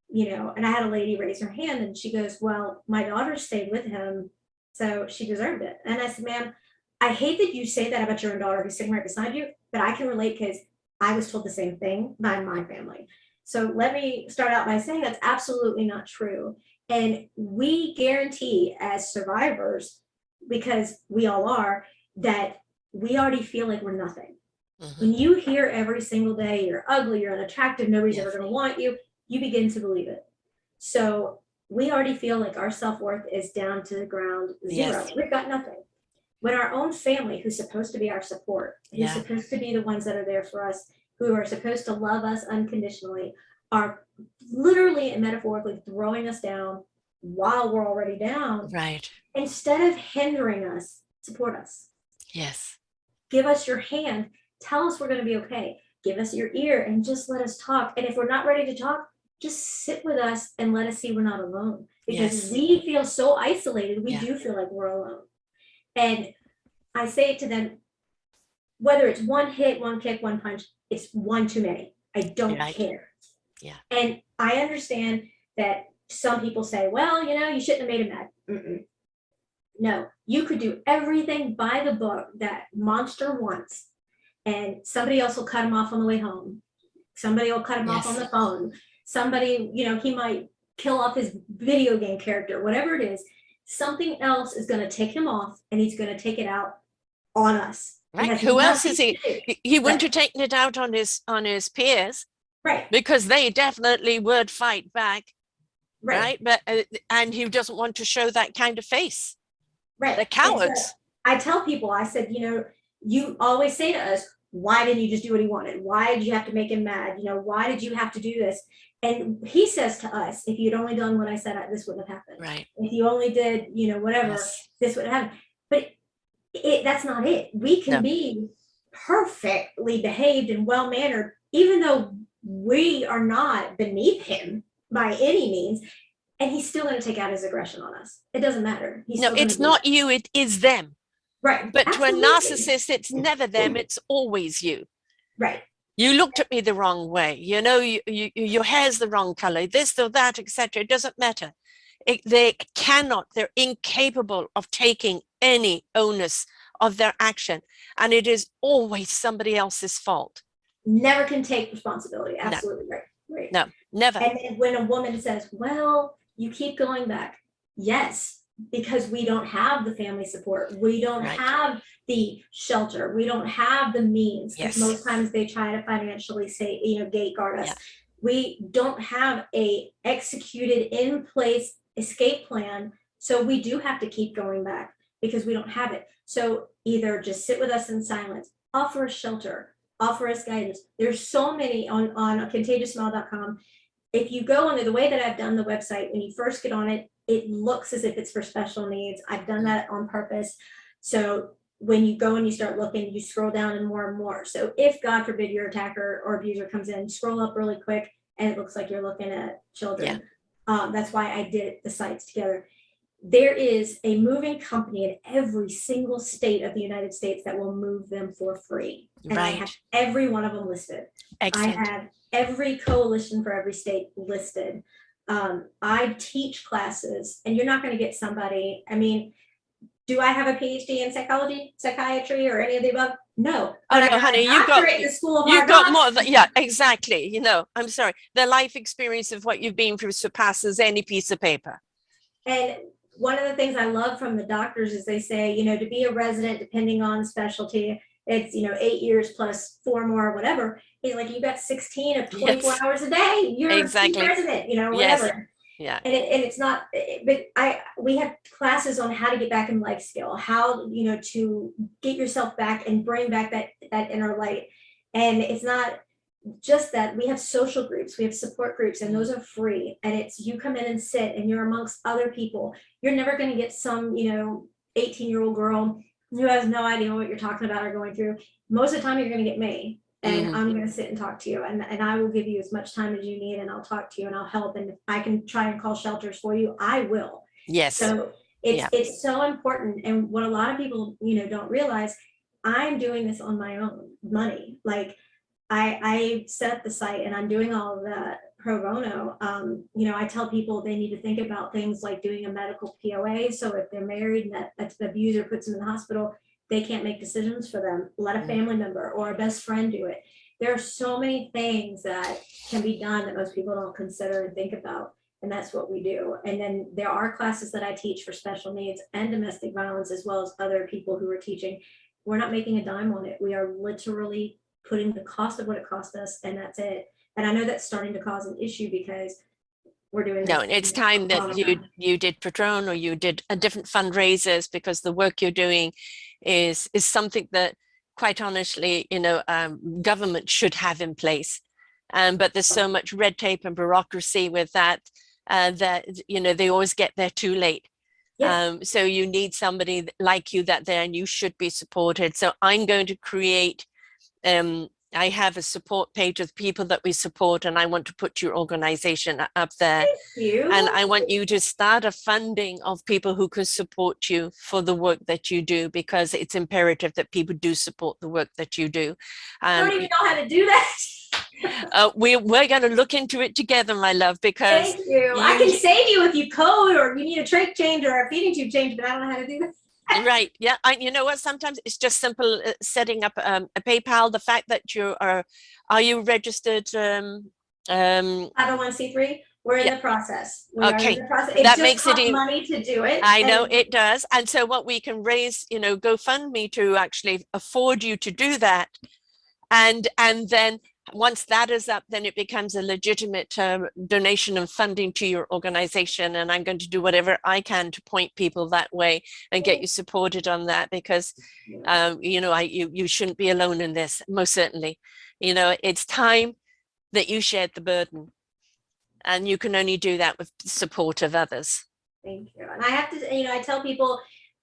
and I had a lady raise her hand, and she goes, well, my daughter stayed with him, so she deserved it. And I said, ma'am, I hate that you say that about your own daughter who's sitting right beside you, but I can relate because I was told the same thing by my family. So let me start out by saying that's absolutely not true. And we guarantee as survivors, because we all are, that we already feel like we're nothing. Mm-hmm. When you hear every single day you're ugly, you're unattractive, nobody's Yes. ever going to want you, you begin to believe it. So we already feel like our self-worth is down to the ground zero. Yes. We've got nothing. When our own family, who's supposed to be our support, who's Yeah. supposed to be the ones that are there for us, who are supposed to love us unconditionally, are literally and metaphorically throwing us down while we're already down. Right. Instead of hindering us, support us. Yes. Give us your hand. Tell us we're going to be okay. Give us your ear and just let us talk. And if we're not ready to talk, just sit with us and let us see we're not alone. Because Yes. we feel so isolated, we Yeah. do feel like we're alone. And I say it to them, whether it's one hit, one kick, one punch, it's one too many. I don't Right. care. Yeah. And I understand that some people say, well, you shouldn't have made him mad. Mm-mm. No, you could do everything by the book that monster wants, and somebody else will cut him off on the way home. Somebody will cut him off on Yes. the phone. Somebody, he might kill off his video game character, whatever it is. Something else is going to take him off, and he's going to take it out on us. Right. Who else is he? He wouldn't have taken it out on his peers, right? Because they definitely would fight back, Right. But and he doesn't want to show that kind of face. Right. They're cowards. So I tell people, I said, you always say to us, why didn't you just do what he wanted? Why did you have to make him mad? Why did you have to do this? And he says to us, if you'd only done what I said, this wouldn't have happened. Right. If you only did, whatever, Yes. this would have happened. But that's not it. We can be perfectly behaved and well-mannered, even though we are not beneath him by any means. And he's still going to take out his aggression on us. It doesn't matter. It's not you, it is them. Right. But Absolutely. to a narcissist, it's never them, it's always you. Right. You looked at me the wrong way. Your hair's the wrong color, this or that, etc. It doesn't matter. They're incapable of taking any onus of their action. And it is always somebody else's fault. Never can take responsibility. Absolutely. No. Right. No, never. And when a woman says, well, you keep going back. Yes, because we don't have the family support. We don't have the shelter. We don't have the means. Because most times they try to financially say, gate guard us. We don't have a executed in place escape plan. So we do have to keep going back because we don't have it. So either just sit with us in silence, offer us shelter, offer us guidance. There's so many on contagiousmile.com. If you go on the way that I've done the website, when you first get on it, it looks as if it's for special needs. I've done that on purpose. So when you go and you start looking, you scroll down and more. So if God forbid your attacker or abuser comes in, scroll up really quick and it looks like you're looking at children. That's why I did the sites together. There is a moving company in every single state of the United States that will move them for free. And I have every one of them listed. Excellent. I have every coalition for every state listed. I teach classes, and you're not going to get somebody, I mean, do I have a PhD in psychology, psychiatry, or any of the above? No. Oh no, honey, you got more than, yeah, exactly. You know, I'm sorry. The life experience of what you've been through surpasses any piece of paper. And one of the things I love from the doctors is they say, you know, to be a resident, depending on specialty, it's, you know, 8 years plus 4 more, whatever. He's like, you got 16 of 24 hours a day. You're a resident, you know, whatever. Yeah. And it's not, but we have classes on how to get back in life skill, how, you know, to get yourself back and bring back that inner light. And it's not just that. We have social groups, we have support groups, and those are free. And it's, you come in and sit and you're amongst other people. You're never going to get some, you know, 18-year-old girl who has no idea what you're talking about or going through. Most of the time you're going to get me. And I'm going to sit and talk to you, and I will give you as much time as you need, and I'll talk to you and I'll help. And if I can try and call shelters for you, I will. Yes. So it's so important. And what a lot of people, you know, don't realize, I'm doing this on my own money. Like I set up the site and I'm doing all of that pro bono. You know, I tell people they need to think about things like doing a medical POA. So if they're married and that the abuser puts them in the hospital, they can't make decisions for them. Let a family member or a best friend do it. There are so many things that can be done that most people don't consider and think about. And that's what we do. And then there are classes that I teach for special needs and domestic violence, as well as other people who are teaching. We're not making a dime on it. We are literally putting the cost of what it cost us, and that's it. And I know that's starting to cause an issue because we're doing no, it's time that you did Patron, or you did a different fundraisers, because the work you're doing is something that, quite honestly, you know, government should have in place. But there's so much red tape and bureaucracy with that, that, you know, they always get there too late. Yes. So you need somebody like you that there, and you should be supported. So I'm going to create, I have a support page of people that we support, and I want to put your organization up there. Thank you. And I want you to start a funding of people who can support you for the work that you do, because it's imperative that people do support the work that you do. I don't even know how to do that. We're going to look into it together, my love, because thank you. I can save you if you code, or you need a trach change or a feeding tube change, but I don't know how to do that. Right. Yeah. You know what? Sometimes it's just simple setting up a PayPal. The fact that you are you registered? 501c3. We're in the process. Okay. It that makes it money to do it. I know it does. And so what we can raise, you know, GoFundMe to actually afford you to do that. And then once that is up, then it becomes a legitimate donation and funding to your organization. And I'm going to do whatever I can to point people that way and get you supported on that, because, you know, you shouldn't be alone in this, most certainly. You know, it's time that you shared the burden, and you can only do that with support of others. Thank you. And I have to, you know, I tell people,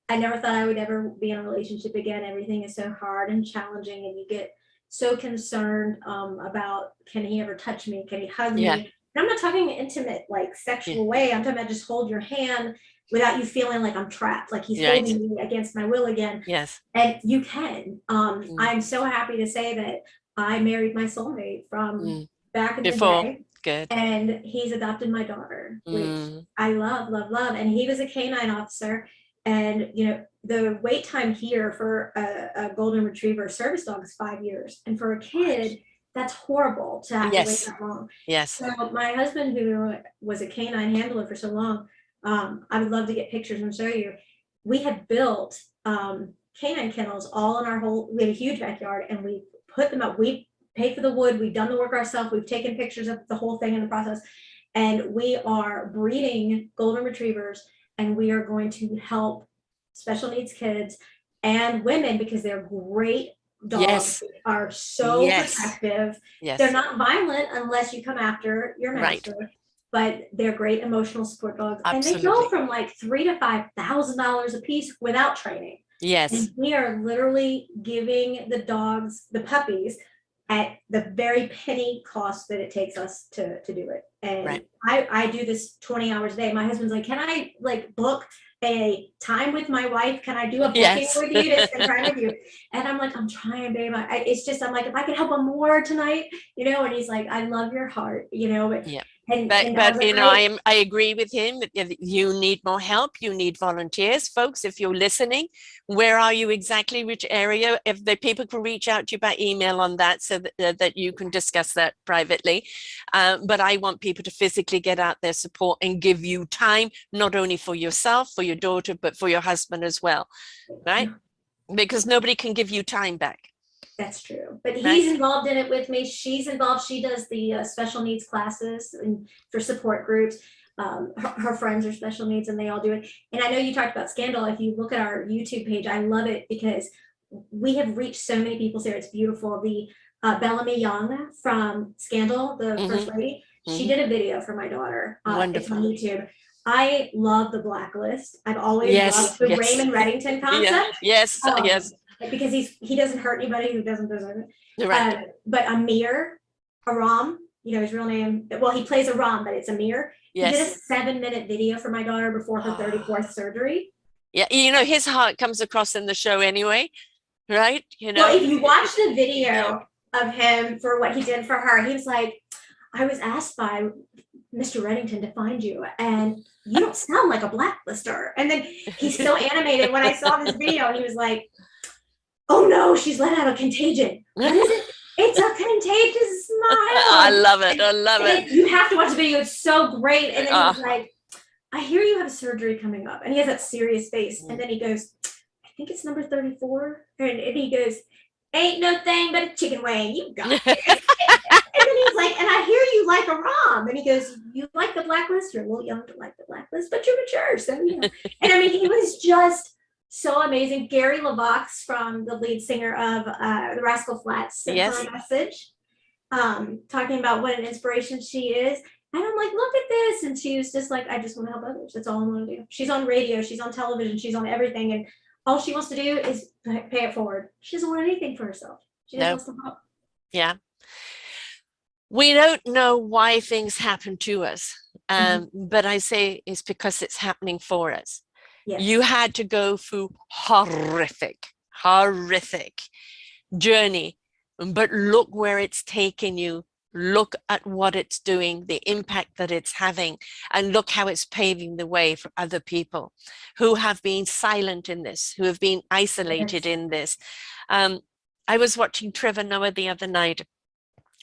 I never thought I would ever be in a relationship again. Everything is so hard and challenging, and you get so concerned about, can he ever touch me? Can he hug me? And I'm not talking intimate, like sexual way. I'm talking about just hold your hand without you feeling like I'm trapped, like he's holding me against my will again. Yes. And you can. I'm so happy to say that I married my soulmate from back in the day. Good. And he's adopted my daughter, which I love, love, love. And he was a canine officer. And, you know, the wait time here for a golden retriever service dog is 5 years. And for a kid, that's horrible to have to wait that long. Yes. So my husband, who was a canine handler for so long, I would love to get pictures and show you. We had built canine kennels all in our we had a huge backyard, and we put them up. We paid for the wood. We've done the work ourselves. We've taken pictures of the whole thing in the process. And we are breeding golden retrievers, and we are going to help special needs kids and women because they're great dogs. Yes. Are so Yes. protective. They're Yes. not violent unless you come after your Right. master, but they're great emotional support dogs. And they go Absolutely. from like $3,000 to $5,000 a piece without training. And Yes. we are literally giving the dogs, the puppies, at the very penny cost that it takes us to do it. And Right. I do this 20 hours a day. My husband's like, can I like book a time with my wife? Can I do a booking Yes. with you to spend time with you? And I'm like, I'm trying, babe. It's just, I'm like, if I could help him more tonight, and he's like, I love your heart, Yeah. and I was But like, I agree with him. If you need more help, you need volunteers, folks. If you're listening, where are you exactly? Which area? If the people can reach out to you by email on that, so that you can discuss that privately. But I want people to physically get out their support and give you time, not only for yourself, for your daughter, but for your husband as well, right? Because nobody can give you time back. That's true. But Right? he's involved in it with me. She's involved. She does the special needs classes and for support groups. Her friends are special needs and they all do it. And I know you talked about Scandal. If you look at our YouTube page, I love it because we have reached so many people there. It's beautiful. The Bellamy Young from Scandal, the first Mm-hmm. lady, she Mm-hmm. did a video for my daughter. It's on Wonderful. YouTube. I love the Blacklist. I've always Yes. loved the Yes. Raymond Reddington Yeah. concept. Yes. Yes. Because he doesn't hurt anybody who doesn't deserve it. You're right. But Amir Aram, his real name. Well, he plays Aram, but it's Amir. He did a Yes. 7-minute video for my daughter before her Oh. 34th surgery. Yeah. His heart comes across in the show anyway, right? Well, if you watch the Yeah. video of him for what he did for her, he was like, I was asked by Mr. Reddington to find you, and you don't sound like a blacklister. And then he's so animated when I saw this video, and he was like, oh no, she's let out a contagion. What is it? It's a contagious smile. I love it. I love it. You have to watch the video. It's so great. And then he was like, I hear you have a surgery coming up. And he has that serious face. And then he goes, I think it's number 34. And he goes, ain't no thing but a chicken wing. You got it. And then he's like, and I hear you like a Rom. And he goes, you like the Blacklist? You're a little young to like the Blacklist, but you're mature. So, And I mean, he was just so amazing. Gary LaVox, from the lead singer of the Rascal Flatts, sent her a message talking about what an inspiration she is. And I'm like, look at this. And she was just like, I just want to help others. That's all I want to do. She's on radio. She's on television. She's on everything. And all she wants to do is pay it forward. She doesn't want anything for herself. She just wants to help. Yeah. We don't know why things happen to us. But I say it's because it's happening for us. Yes. You had to go through horrific journey, but look where it's taken you. Look at what it's doing, the impact that it's having, and look how it's paving the way for other people who have been silent in this, who have been isolated in this. I was watching Trevor Noah the other night,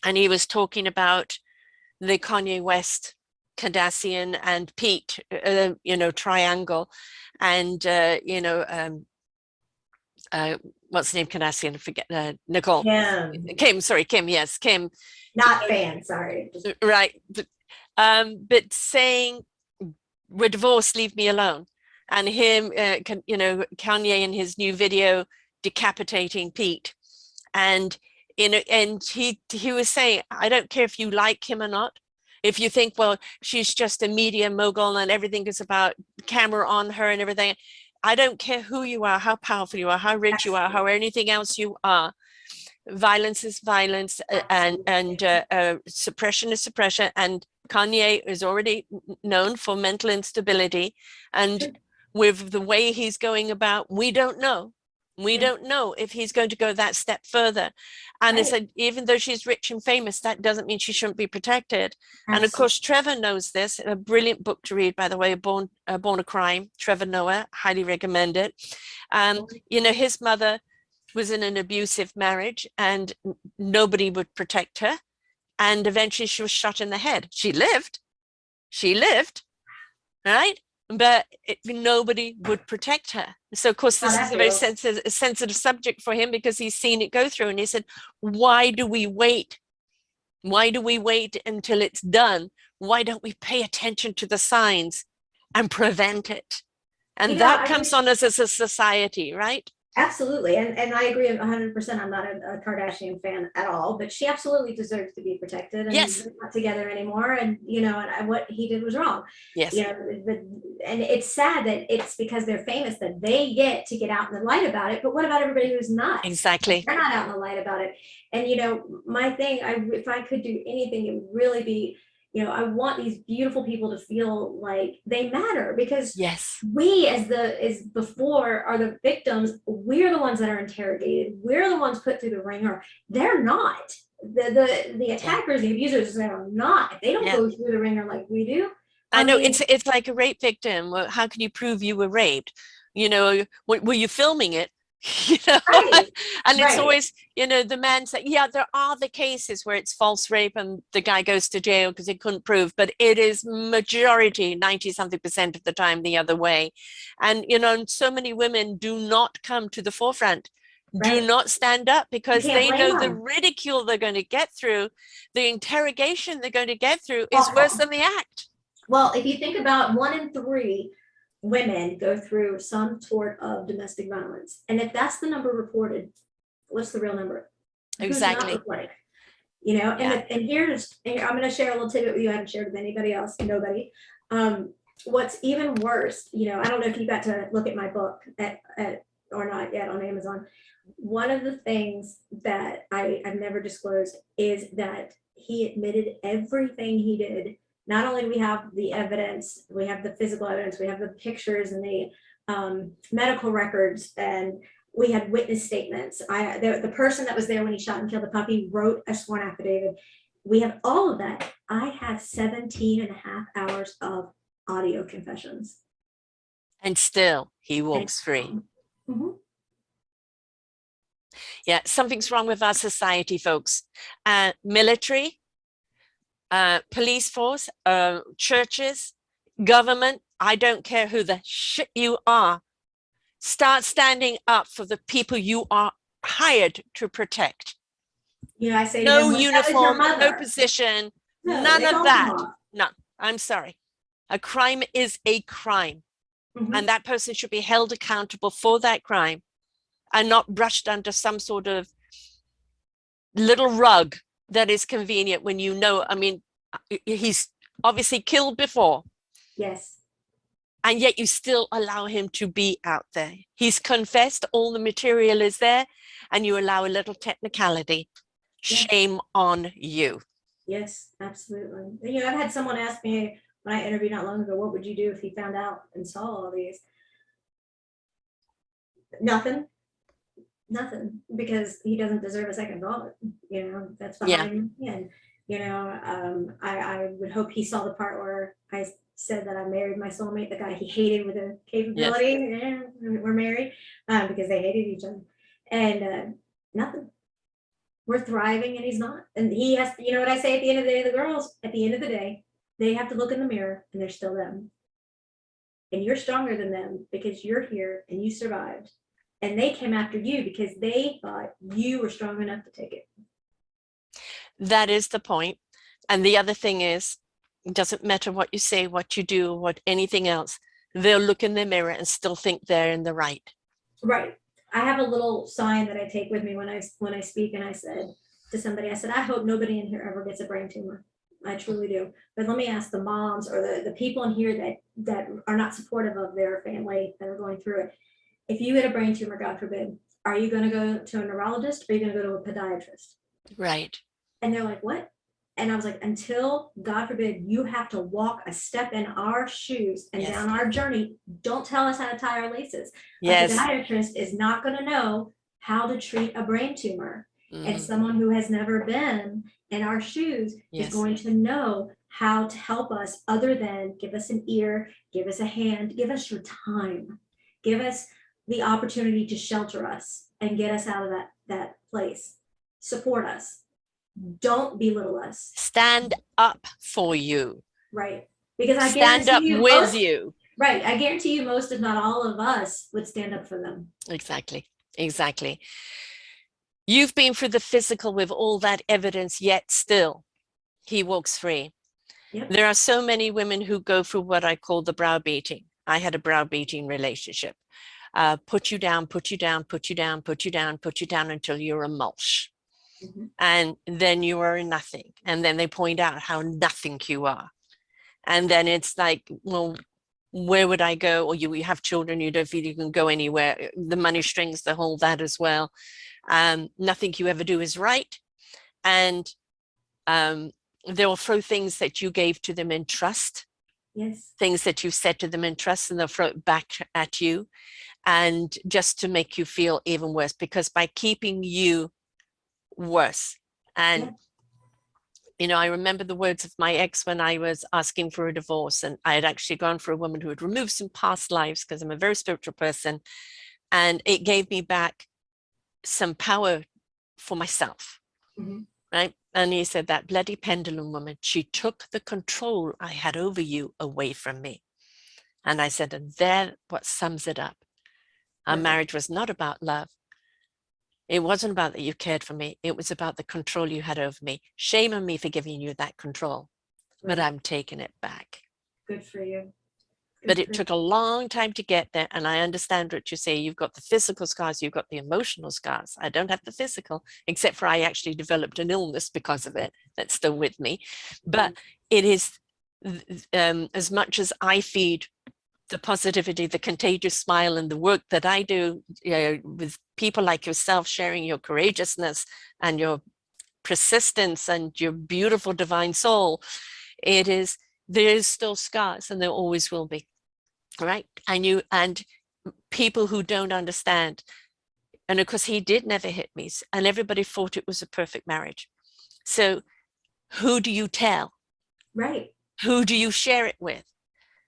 and he was talking about the Kanye West, Kardashian, and Pete, triangle. And, what's the name? Kardashian? I forget. Nicole. Kim. Yes, Kim. Not fan. Sorry. Right. But saying, we're divorced, leave me alone. And him, Kanye in his new video decapitating Pete. And and he was saying, I don't care if you like him or not. If you think, well, she's just a media mogul and everything is about camera on her and everything. I don't care who you are, how powerful you are, how rich you are, how anything else you are. Violence is violence, and suppression is suppression. And Kanye is already known for mental instability. And with the way he's going about, we don't know. We don't know if he's going to go that step further. And I said, even though she's rich and famous, that doesn't mean she shouldn't be protected. Absolutely. And of course, Trevor knows this. A brilliant book to read, by the way, Born a Crime, Trevor Noah, highly recommend it. His mother was in an abusive marriage and nobody would protect her. And eventually she was shot in the head. She lived, right? but nobody would protect her. So of course, How this is that a very feels. sensitive subject for him, because he's seen it go through. And he said, why do we wait? Why do we wait until it's done? Why don't we pay attention to the signs and prevent it? And that I comes wish. on us as a society, right? Absolutely. And I agree 100%. I'm not a Kardashian fan at all, but she absolutely deserves to be protected, and Yes. they're not together anymore. And, what he did was wrong. Yes. You know, and it's sad that it's because they're famous that they get to get out in the light about it. But what about everybody who's not? Exactly. They're not out in the light about it. And, my thing, if I could do anything, it would really be, I want these beautiful people to feel like they matter, because Yes. we as before are the victims. We're the ones that are interrogated. We're the ones put through the ringer. They're not. The Yeah. attackers, the abusers, are not. They don't Yeah. go through the ringer like we do. I I know, mean, it's like a rape victim. Well, how can you prove you were raped? Were you filming it? you know, right, and it's right. always, the man saying, yeah, there are the cases where it's false rape and the guy goes to jail because he couldn't prove, but it is majority, 90 something percent of the time, the other way. And, and so many women do not come to the forefront, do Right. not stand up, You because can't they blame know the them. ridicule they're going to get through, the interrogation they're going to get through is worse Awful. than the act. Well, if you think about 1 in 3 women go through some sort of domestic violence, and if that's the number reported, what's the real number? Who's not Exactly. reporting? And Yeah. I'm going to share a little tidbit with you I haven't shared with anybody else, nobody. What's even worse, I don't know if you got to look at my book at or not yet on Amazon. One of the things that I've never disclosed is that he admitted everything he did. Not only do we have the evidence, we have the physical evidence, we have the pictures and the medical records, and we had witness statements. The person that was there when he shot and killed the puppy wrote a sworn affidavit. We have all of that. I have 17 and a half hours of audio confessions. And still he And walks free. mhm. Yeah, something's wrong with our society, folks. Military, police force, churches, government, I don't care who the shit you are. Start standing up for the people you are hired to protect. I say to No them, "What that was your uniform, no mother." position, No, none they of don't come that. off. No, I'm sorry. A crime is a crime, Mhm. and that person should be held accountable for that crime and not brushed under some sort of little rug that is convenient when I mean, he's obviously killed before, Yes. and yet you still allow him to be out there. He's confessed, all the material is there, and you allow a little technicality. Yes. Shame on you. Yes, absolutely. I've had someone ask me when I interviewed not long ago, what would you do if he found out and saw all these? Nothing. Nothing, because he doesn't deserve a second thought. That's Yeah. behind me. And I would hope he saw the part where I said that I married my soulmate, the guy he hated with a Yes. capability. Yeah, we're married, because they hated each other. And nothing. We're thriving, and he's not. And he has. You know what I say at the end of the day? The girls, at the end of the day, they have to look in the mirror, and they're still them. And you're stronger than them because you're here and you survived. And they came after you because they thought you were strong enough to take it. That is the point. And the other thing is, it doesn't matter what you say, what you do, what anything else, they'll look in the mirror and still think they're in the right. Right. I have a little sign that I take with me when I speak, and I said to somebody, I said, I hope nobody in here ever gets a brain tumor. I truly do. But let me ask the moms or the people in here that are not supportive of their family that are going through it. If you get a brain tumor, God forbid, are you going to go to a neurologist or are you going to go to a podiatrist? Right. And they're like, what? And I was like, until, God forbid, you have to walk a step in our shoes and Yes. down our journey, don't tell us how to tie our laces. A Yes. podiatrist is not going to know how to treat a brain tumor. And someone who has never been in our shoes is Yes. going to know how to help us, other than give us an ear, give us a hand, give us your time, give us the opportunity to shelter us and get us out of that place, support us. Don't belittle us. Stand up for you. Right. Because I Stand guarantee up you, with you. Right. I guarantee you most, if not all of us, would stand up for them. Exactly. Exactly. You've been through the physical with all that evidence, yet still he walks free. Yep. There are so many women who go through what I call the browbeating. I had a browbeating relationship. Put you down, put you down, put you down, put you down, put you down until you're a mulch. Mm-hmm. And then you are nothing. And then they point out how nothing you are. And then it's like, well, where would I go? Or you have children, you don't feel you can go anywhere. The money strings, the whole that as well. Nothing you ever do is right. And they will throw things that you gave to them in trust. Yes. Things that you said to them in trust, and they'll throw it back at you. And just to make you feel even worse, because by keeping you worse. And Yeah. I remember the words of my ex when I was asking for a divorce, and I had actually gone for a woman who had removed some past lives, because I'm a very spiritual person, and it gave me back some power for myself. Mm-hmm. Right. And he said, that bloody pendulum woman, she took the control I had over you away from me. And I said, and there, what sums it up. Our marriage was not about love. It wasn't about that you cared for me. It was about the control you had over me. Shame on me for giving you that control, but I'm taking it back. Good for you. But it took a long time to get there. And I understand what you say. You've got the physical scars, you've got the emotional scars. I don't have the physical, except for I actually developed an illness because of it that's still with me. But it is, as much as I feed the positivity, the contagious smile, and the work that I do with people like yourself, sharing your courageousness and your persistence and your beautiful divine soul, there is still scars, and there always will be. Right. And people who don't understand. And of course, he did never hit me, and everybody thought it was a perfect marriage. So who do you tell? Right. Who do you share it with?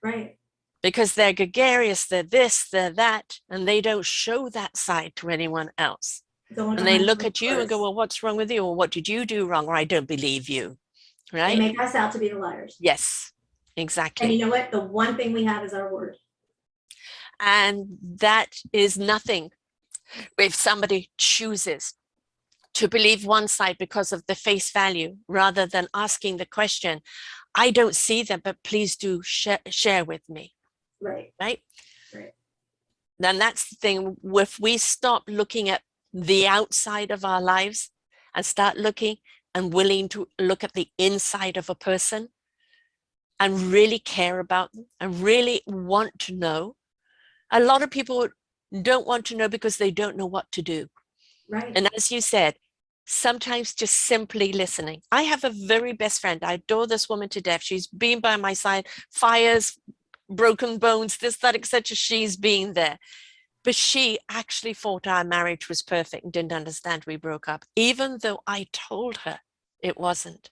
Right. Because they're gregarious, they're this, they're that, and they don't show that side to anyone else. And they look at you and go, well, what's wrong with you? Or what did you do wrong? Or I don't believe you. Right. They make us out to be the liars. Yes, exactly. And you know what? The one thing we have is our word. And that is nothing. If somebody chooses to believe one side because of the face value, rather than asking the question, I don't see them, but please do share with me. Right. Right. Right. Then that's the thing. If we stop looking at the outside of our lives and start looking and willing to look at the inside of a person and really care about them and really want to know. A lot of people don't want to know because they don't know what to do. Right. And as you said, sometimes just simply listening. I have a very best friend. I adore this woman to death. She's been by my side, fires, broken bones, this, that, etc. She's been there. But she actually thought our marriage was perfect and didn't understand we broke up, even though I told her it wasn't.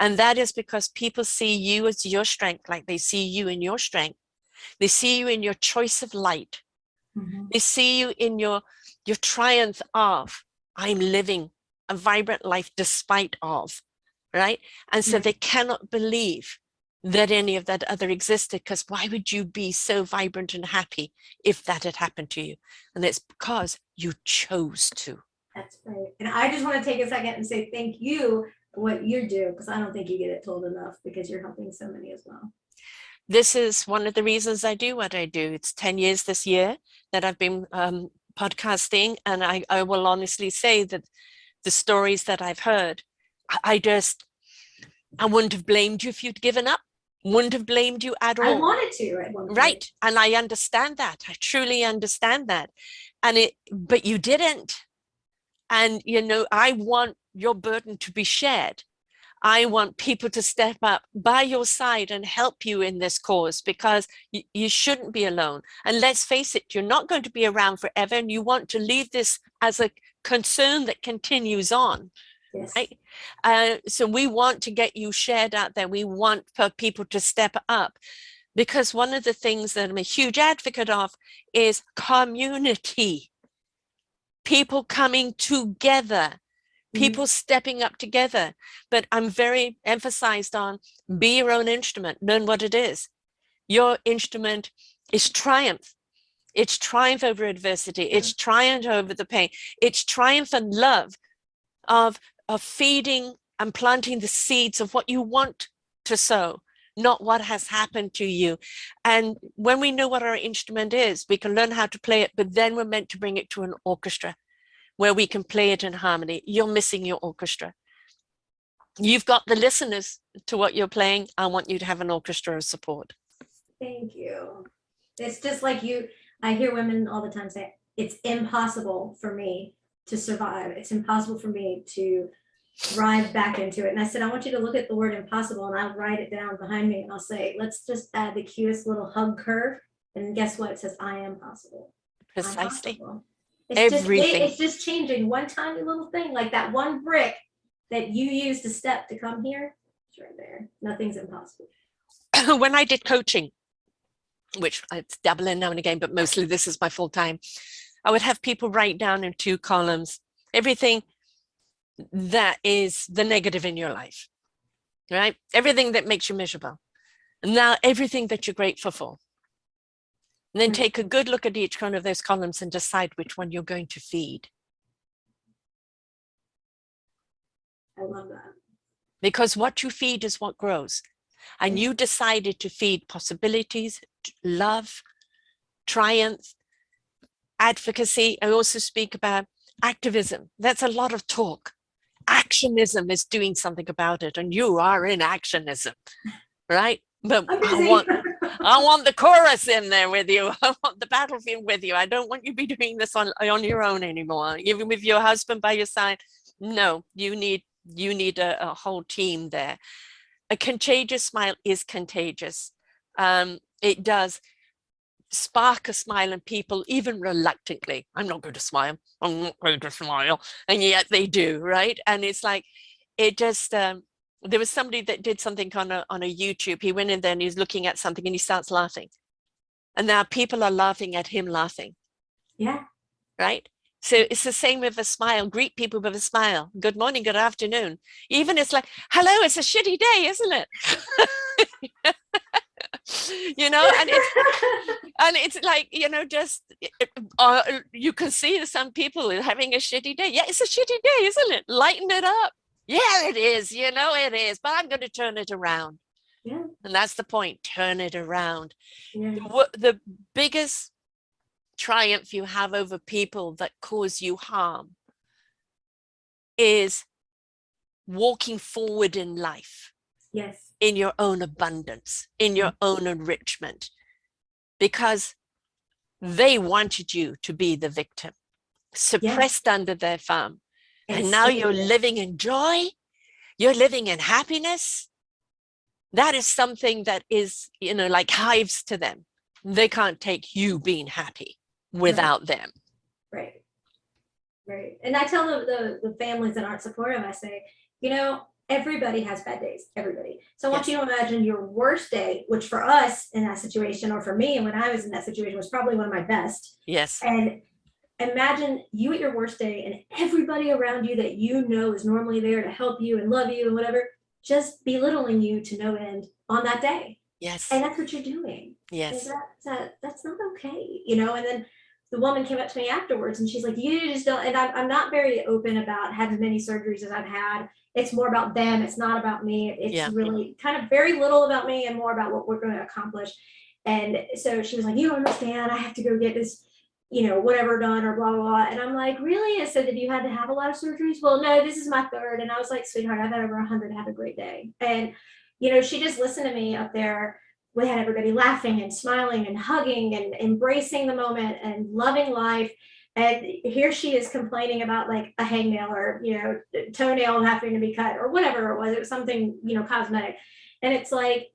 And that is because people see you as your strength, like they see you in your strength. They see you in your choice of light. Mm-hmm. They see you in your triumph of, I'm living a vibrant life despite of, right? And so they cannot believe that any of that other existed, because why would you be so vibrant and happy if that had happened to you? And it's because you chose to. That's right. And I just want to take a second and say thank you for what you do, because I don't think you get it told enough, because you're helping so many as well. This is one of the reasons I do what I do. It's 10 years this year that I've been podcasting, and I will honestly say that the stories that I've heard, I wouldn't have blamed you if you'd given up. Wouldn't have blamed you at all. I wanted to at one point. Right. And I understand that. I truly understand that. But you didn't. And, I want your burden to be shared. I want people to step up by your side and help you in this cause, because you shouldn't be alone. And let's face it, you're not going to be around forever, and you want to leave this as a concern that continues on. Yes. Right? So we want to get you shared out there. We want for people to step up, because one of the things that I'm a huge advocate of is community. People coming together. People stepping up together. But I'm very emphasized on be your own instrument, learn what it is. Your instrument is triumph. It's triumph over adversity. It's triumph over the pain. It's triumph and love of feeding and planting the seeds of what you want to sow, not what has happened to you. And when we know what our instrument is, we can learn how to play it, but then we're meant to bring it to an orchestra where we can play it in harmony. You're missing your orchestra. You've got the listeners to what you're playing. I want you to have an orchestra of support. Thank you. It's just like I hear women all the time say, it's impossible for me to survive. It's impossible for me to thrive back into it. And I said, I want you to look at the word impossible, and I'll write it down behind me, and I'll say, let's just add the cutest little hug curve. And guess what? It says, I am possible. Precisely. Everything. It's just changing one tiny little thing, like that one brick that you used to step to come here. It's right there. Nothing's impossible. When I did coaching, which I dabble in now and again, but mostly this is my full time, I would have people write down in 2 columns everything that is the negative in your life, right? Everything that makes you miserable. And now everything that you're grateful for. And then take a good look at each one of those columns and decide which one you're going to feed. I love that. Because what you feed is what grows. And you decided to feed possibilities, love, triumph, advocacy. I also speak about activism. That's a lot of talk. Actionism is doing something about it, and you are in actionism, right? But I want the chorus in there with you. I want the battlefield with you. I don't want you to be doing this on your own anymore. Even with your husband by your side. No, you need a whole team there. A contagious smile is contagious. It does spark a smile in people, even reluctantly. I'm not going to smile. I'm not going to smile. And yet they do, right? And it's like, it just, there was somebody that did something on a YouTube. He went in there and he's looking at something and he starts laughing. And now people are laughing at him laughing. Yeah. Right? So it's the same with a smile. Greet people with a smile. Good morning, good afternoon. Even it's like, hello, it's a shitty day, isn't it? You know, and it's like, you know, just you can see some people having a shitty day. Yeah, it's a shitty day, isn't it? Lighten it up. Yeah, it is. You know, it is. But I'm going to turn it around. Yeah. And that's the point. Turn it around. Yeah. The biggest triumph you have over people that cause you harm is walking forward in life. Yes. In your own abundance, in your own enrichment, because they wanted you to be the victim, suppressed under their thumb. And now you're living in joy, you're living in happiness. That is something that is, you know, like hives to them. They can't take you being happy without them. Right. Right. And I tell the families that aren't supportive, I say, you know, everybody has bad days, everybody. So I want you to imagine your worst day, which for us in that situation, or for me, when I was in that situation, was probably one of my best. Yes. And imagine you at your worst day and everybody around you that you know is normally there to help you and love you and whatever, just belittling you to no end on that day. Yes. And that's what you're doing. Yes. That's not okay, you know. And then the woman came up to me afterwards and she's like, you just don't, and I'm not very open about having many surgeries as I've had. It's more about them. It's not about me. It's really kind of very little about me and more about what we're going to accomplish. And so she was like, you don't understand. I have to go get this, you know, whatever done or blah, blah, blah. And I'm like, really? I said, have you had to have a lot of surgeries? Well, no, this is my 3rd. And I was like, sweetheart, I've had over 100. Have a great day. And, you know, she just listened to me up there. We had everybody laughing and smiling and hugging and embracing the moment and loving life. And here she is complaining about like a hangnail or, you know, toenail having to be cut or whatever it was. It was something, you know, cosmetic. And it's like,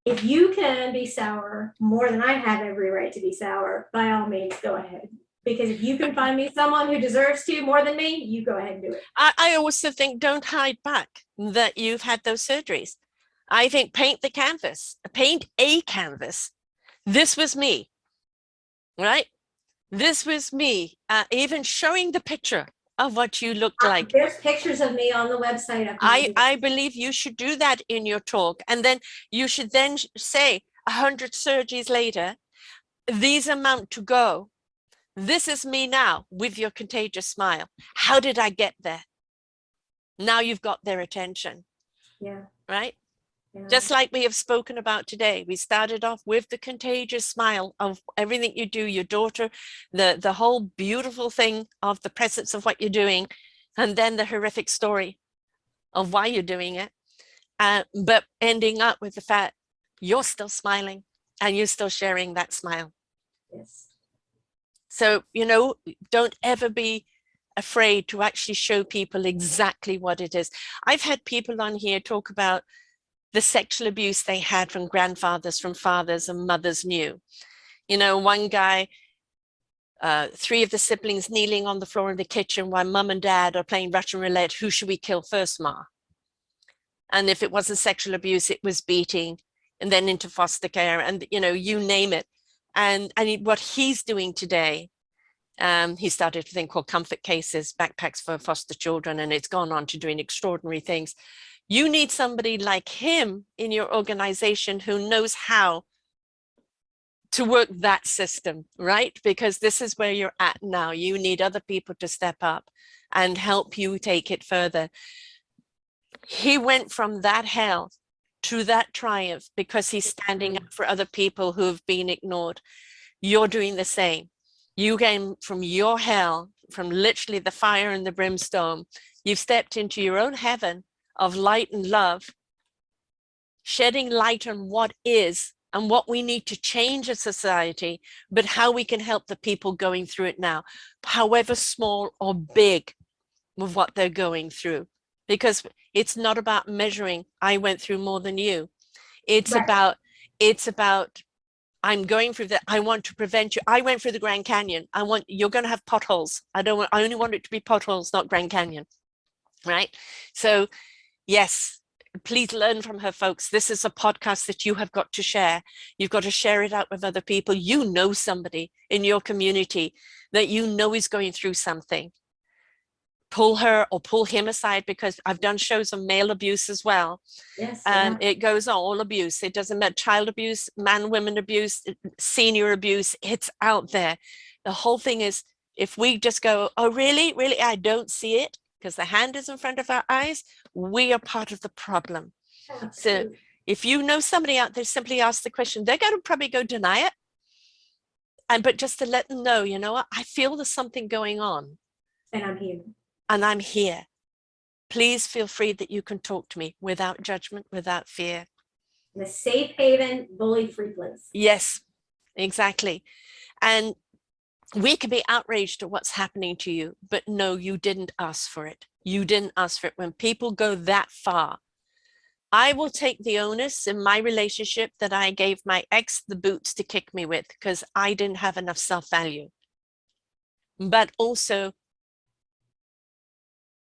if you can be sour more than I have every right to be sour, by all means, go ahead. Because if you can find me someone who deserves to more than me, you go ahead and do it. I also think don't hide back that you've had those surgeries. I think paint the canvas, paint a canvas. This was me, right? This was me, even showing the picture of what you looked like. There's pictures of me on the website. I believe you should do that in your talk. And then you should then say, 100 surgeries later, these amount to go. This is me now with your contagious smile. How did I get there? Now you've got their attention. Yeah. Right? Yeah. Just like we have spoken about today. We started off with the contagious smile of everything you do, your daughter, the whole beautiful thing of the presence of what you're doing, and then the horrific story of why you're doing it. But ending up with the fact you're still smiling and you're still sharing that smile. Yes. So, don't ever be afraid to actually show people exactly what it is. I've had people on here talk about the sexual abuse they had from grandfathers, from fathers and mothers knew. One guy, 3 of the siblings kneeling on the floor in the kitchen while mum and dad are playing Russian roulette. Who should we kill first, Ma? And if it wasn't sexual abuse, it was beating, and then into foster care, and you name it. And what he's doing today, he started a thing called Comfort Cases, backpacks for foster children, and it's gone on to doing extraordinary things. You need somebody like him in your organization who knows how to work that system, right? Because this is where you're at now. You need other people to step up and help you take it further. He went from that hell to that triumph because he's standing up for other people who have been ignored. You're doing the same. You came from your hell, from literally the fire and the brimstone. You've stepped into your own heaven of light and love, shedding light on what is and what we need to change as society, but how we can help the people going through it now, however small or big with what they're going through. Because it's not about measuring, I went through more than you. It's Right. about I'm going through that. I want to prevent you. I went through the Grand Canyon. You're going to have potholes. I only want it to be potholes, not Grand Canyon. Right? So yes, please learn from her, folks. This is a podcast that you have got to share. You've got to share it out with other people. You know somebody in your community that you know is going through something. Pull her or pull him aside, because I've done shows on male abuse as well. Yes. And Yeah. it goes on, all abuse. It doesn't matter, child abuse, man, women abuse, senior abuse, it's out there. The whole thing is, if we just go, oh, really? Really? I don't see it because the hand is in front of our eyes. We are part of the problem. So Absolutely. if you know somebody out there, simply ask the question. They're going to probably go deny it. But just to let them know, you know what? I feel there's something going on. And I'm here. And I'm here. Please feel free that you can talk to me without judgment, without fear. In a safe haven, bully-free place. Yes, exactly. And we can be outraged at what's happening to you, but no, you didn't ask for it. You didn't ask for it. When people go that far, I will take the onus in my relationship that I gave my ex the boots to kick me with because I didn't have enough self-value. But also,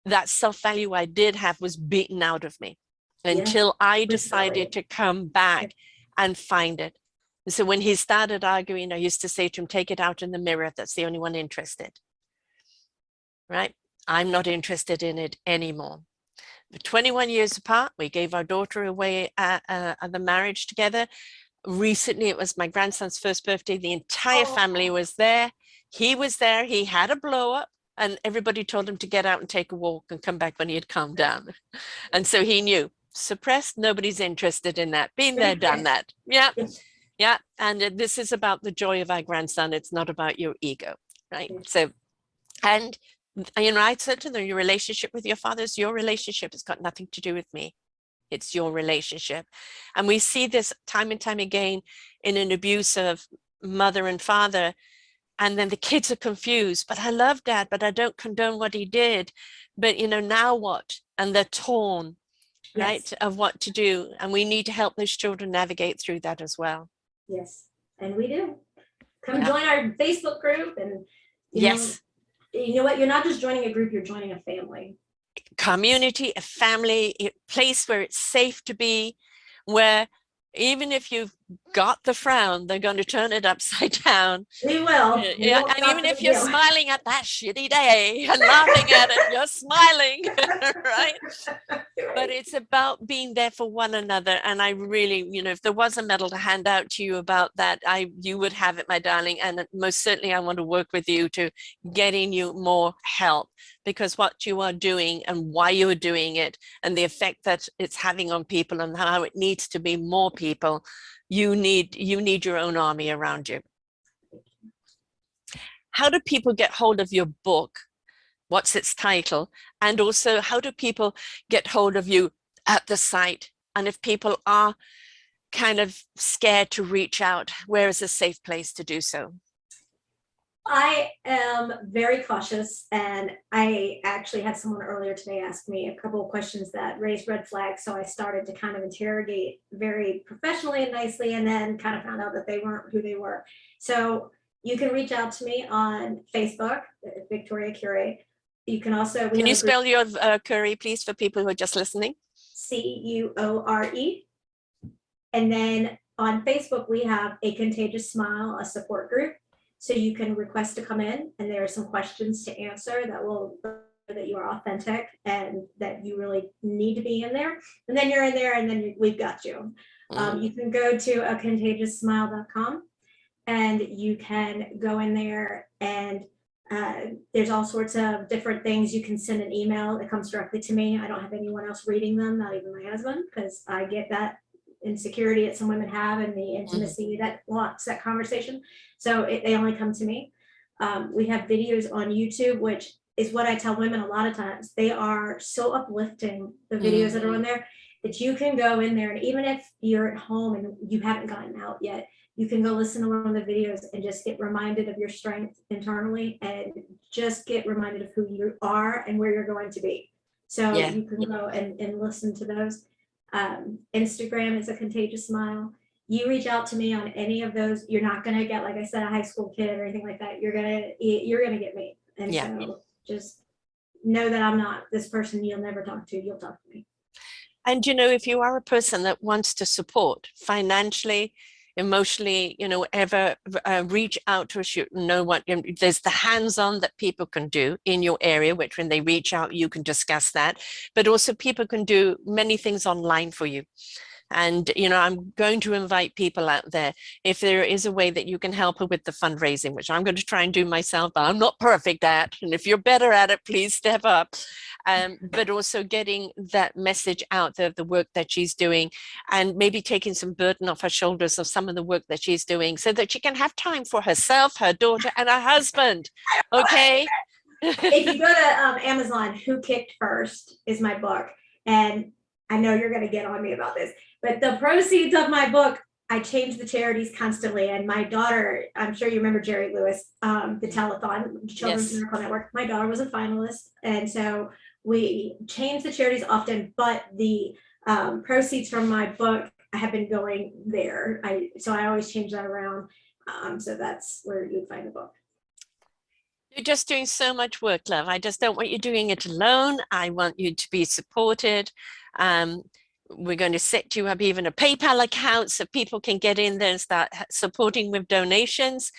that self-value I did have was beaten out of me until I decided to come back and find it. And so when he started arguing, I used to say to him, take it out in the mirror. That's the only one interested. Right? I'm not interested in it anymore. 21 years apart, we gave our daughter away at the marriage together. Recently, it was my grandson's first birthday. The entire family was there. He was there. He had a blow up, and everybody told him to get out and take a walk and come back when he had calmed down. And so he knew, suppressed, nobody's interested in that. Been there, done that. Yeah. Yeah. And this is about the joy of our grandson. It's not about your ego. Right. So, and I said to them, your relationship with your father is your relationship. It's got nothing to do with me. It's your relationship. And we see this time and time again in an abuse of mother and father. And then the kids are confused, but I love dad, but I don't condone what he did. But, now what? And they're torn, right, of what to do. And we need to help those children navigate through that as well. Yes, and we do. Come join our Facebook group, and you know what? You're not just joining a group, you're joining a family. Community, a family, a place where it's safe to be, where even if you've got the frown, they're going to turn it upside down. We will. And even if you're smiling at that shitty day and laughing at it, you're smiling, right? But it's about being there for one another. And I really, if there was a medal to hand out to you about that, you would have it, my darling. And most certainly I want to work with you to getting you more help, because what you are doing and why you're doing it and the effect that it's having on people and how it needs to be more people, you need your own army around you. How do people get hold of your book? What's its title? And also, how do people get hold of you at the site? And if people are kind of scared to reach out, where is a safe place to do so? I am very cautious, and I actually had someone earlier today ask me a couple of questions that raised red flags. So I started to kind of interrogate very professionally and nicely, and then kind of found out that they weren't who they were. So you can reach out to me on Facebook, Victoria Coure. You can also, can you spell your Coure, please, for people who are just listening? Coure. And then on Facebook, we have a Contagious Smile, a support group. So you can request to come in, and there are some questions to answer that will that you are authentic and that you really need to be in there. And then you're in there, and then we've got you. You can go to contagiousmile.com, and you can go in there, and there's all sorts of different things. You can send an email that comes directly to me. I don't have anyone else reading them, not even my husband, because I get that insecurity that some women have and the intimacy that wants that conversation. So they only come to me. We have videos on YouTube, which is what I tell women a lot of times. They are so uplifting, the videos that are on there, that you can go in there, and even if you're at home and you haven't gotten out yet, you can go listen to one of the videos and just get reminded of your strength internally, and just get reminded of who you are and where you're going to be. So you can go and listen to those. Instagram is a Contagious Smile. You reach out to me on any of those, you're not going to get, like I said, a high school kid or anything like that. You're going to get me. And so just know that I'm not this person you'll never talk to. You'll talk to me. And, if you are a person that wants to support financially, emotionally, ever reach out to us, there's the hands-on that people can do in your area, which when they reach out, you can discuss that, but also people can do many things online for you. And, I'm going to invite people out there, if there is a way that you can help her with the fundraising, which I'm going to try and do myself, but I'm not perfect at. And if you're better at it, please step up. But also getting that message out there, the work that she's doing, and maybe taking some burden off her shoulders of some of the work that she's doing, so that she can have time for herself, her daughter, and her husband. Okay. If you go to Amazon, Who Kicked First is my book. And I know you're going to get on me about this, but the proceeds of my book, I change the charities constantly. And my daughter, I'm sure you remember Jerry Lewis, the telethon, Children's Miracle Network. My daughter was a finalist. And so we change the charities often, but the proceeds from my book have been going there. So I always change that around. So that's where you'd find the book. You're just doing so much work, love. I just don't want you doing it alone. I want you to be supported. We're going to set you up even a PayPal account so people can get in there and start supporting with donations,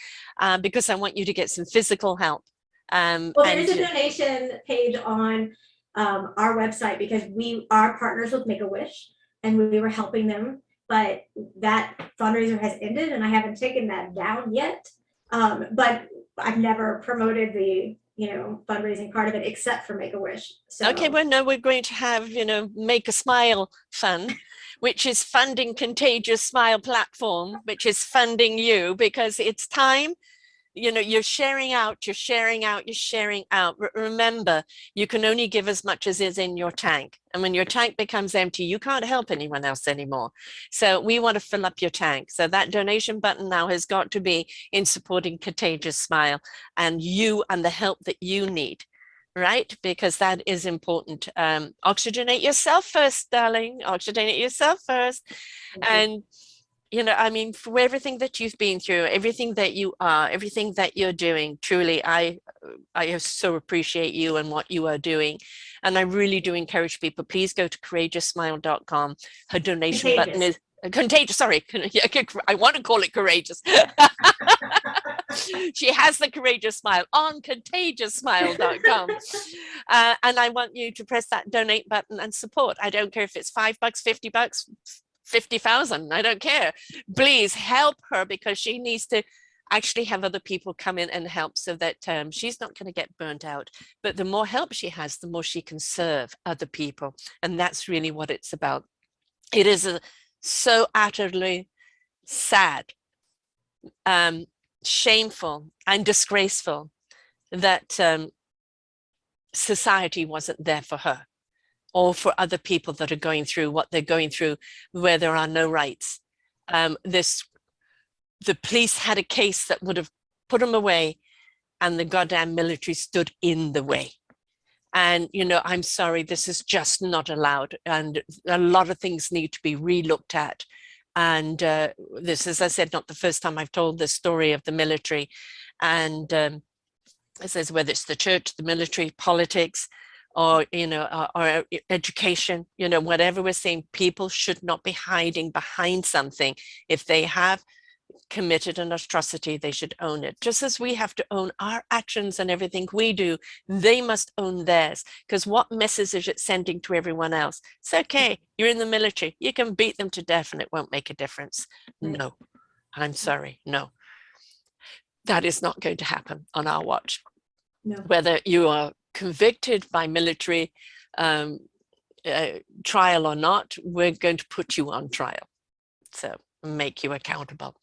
because I want you to get some physical help. Well, there is a donation page on our website, because we are partners with Make-A-Wish, and we were helping them, but that fundraiser has ended, and I haven't taken that down yet. But I've never promoted the fundraising part of it, except for Make-A-Wish. So okay, well, no, we're going to have Make a Smile Fund, which is funding Contagious Smile platform, which is funding you, because it's time. You're sharing out, you're sharing out, you're sharing out. Remember, you can only give as much as is in your tank. And when your tank becomes empty, you can't help anyone else anymore. So we want to fill up your tank. So that donation button now has got to be in supporting Contagious Smile and you and the help that you need, right? Because that is important. Oxygenate yourself first, darling. Oxygenate yourself first. And I mean, for everything that you've been through, everything that you are, everything that you're doing, truly, I so appreciate you and what you are doing. And I really do encourage people, please go to courageoussmile.com. Her donation button is contagious. Sorry, I want to call it courageous. She has the courageous smile on contagiousmile.com. And I want you to press that donate button and support. I don't care if it's $5, $50, 50,000. I don't care. Please help her, because she needs to actually have other people come in and help, so that she's not going to get burnt out. But the more help she has, the more she can serve other people. And that's really what it's about. It is so utterly sad, shameful, and disgraceful that society wasn't there for her, or for other people that are going through what they're going through, where there are no rights. The police had a case that would have put them away, and the goddamn military stood in the way. And, you know, I'm sorry, this is just not allowed. And a lot of things need to be re-looked at. And this, as I said, not the first time I've told the story of the military. And it says, whether it's the church, the military, politics, or, you know, or education, you know, whatever we're saying, people should not be hiding behind something. If they have committed an atrocity, they should own it. Just as we have to own our actions and everything we do, they must own theirs. Because what message is it sending to everyone else? It's okay, you're in the military, you can beat them to death and it won't make a difference. No, I'm sorry, no. That is not going to happen on our watch. No. Whether you are convicted by military trial or not, we're going to put you on trial. So make you accountable.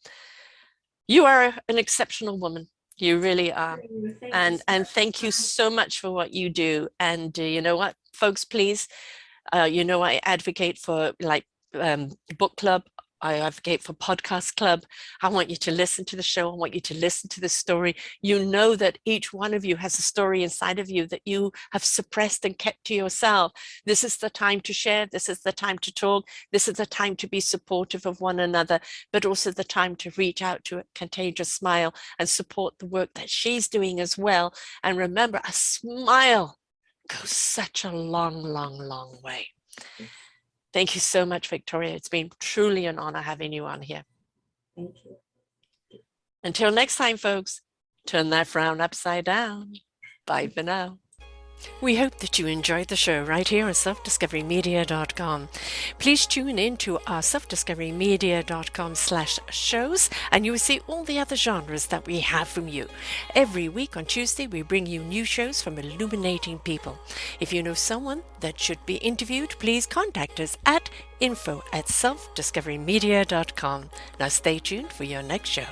You are an exceptional woman. You really are. And thank you so much for what you do. And you know what, folks, please, you know, I advocate for like book club. I advocate for podcast club. I want you to listen to the show. I want you to listen to the story. You know that each one of you has a story inside of you that you have suppressed and kept to yourself. This is the time to share. This is the time to talk. This is the time to be supportive of one another, but also the time to reach out to a Contagious Smile and support the work that she's doing as well. And remember, a smile goes such a long, long, long way. Thank you so much, Victoria. It's been truly an honor having you on here. Thank you. Until next time, folks, turn that frown upside down. Bye for now. We hope that you enjoyed the show right here on selfdiscoverymedia.com. Please tune in to our selfdiscoverymedia.com/shows, and you will see all the other genres that we have from you. Every week on Tuesday, we bring you new shows from illuminating people. If you know someone that should be interviewed, please contact us at info@selfdiscoverymedia.com. Now stay tuned for your next show.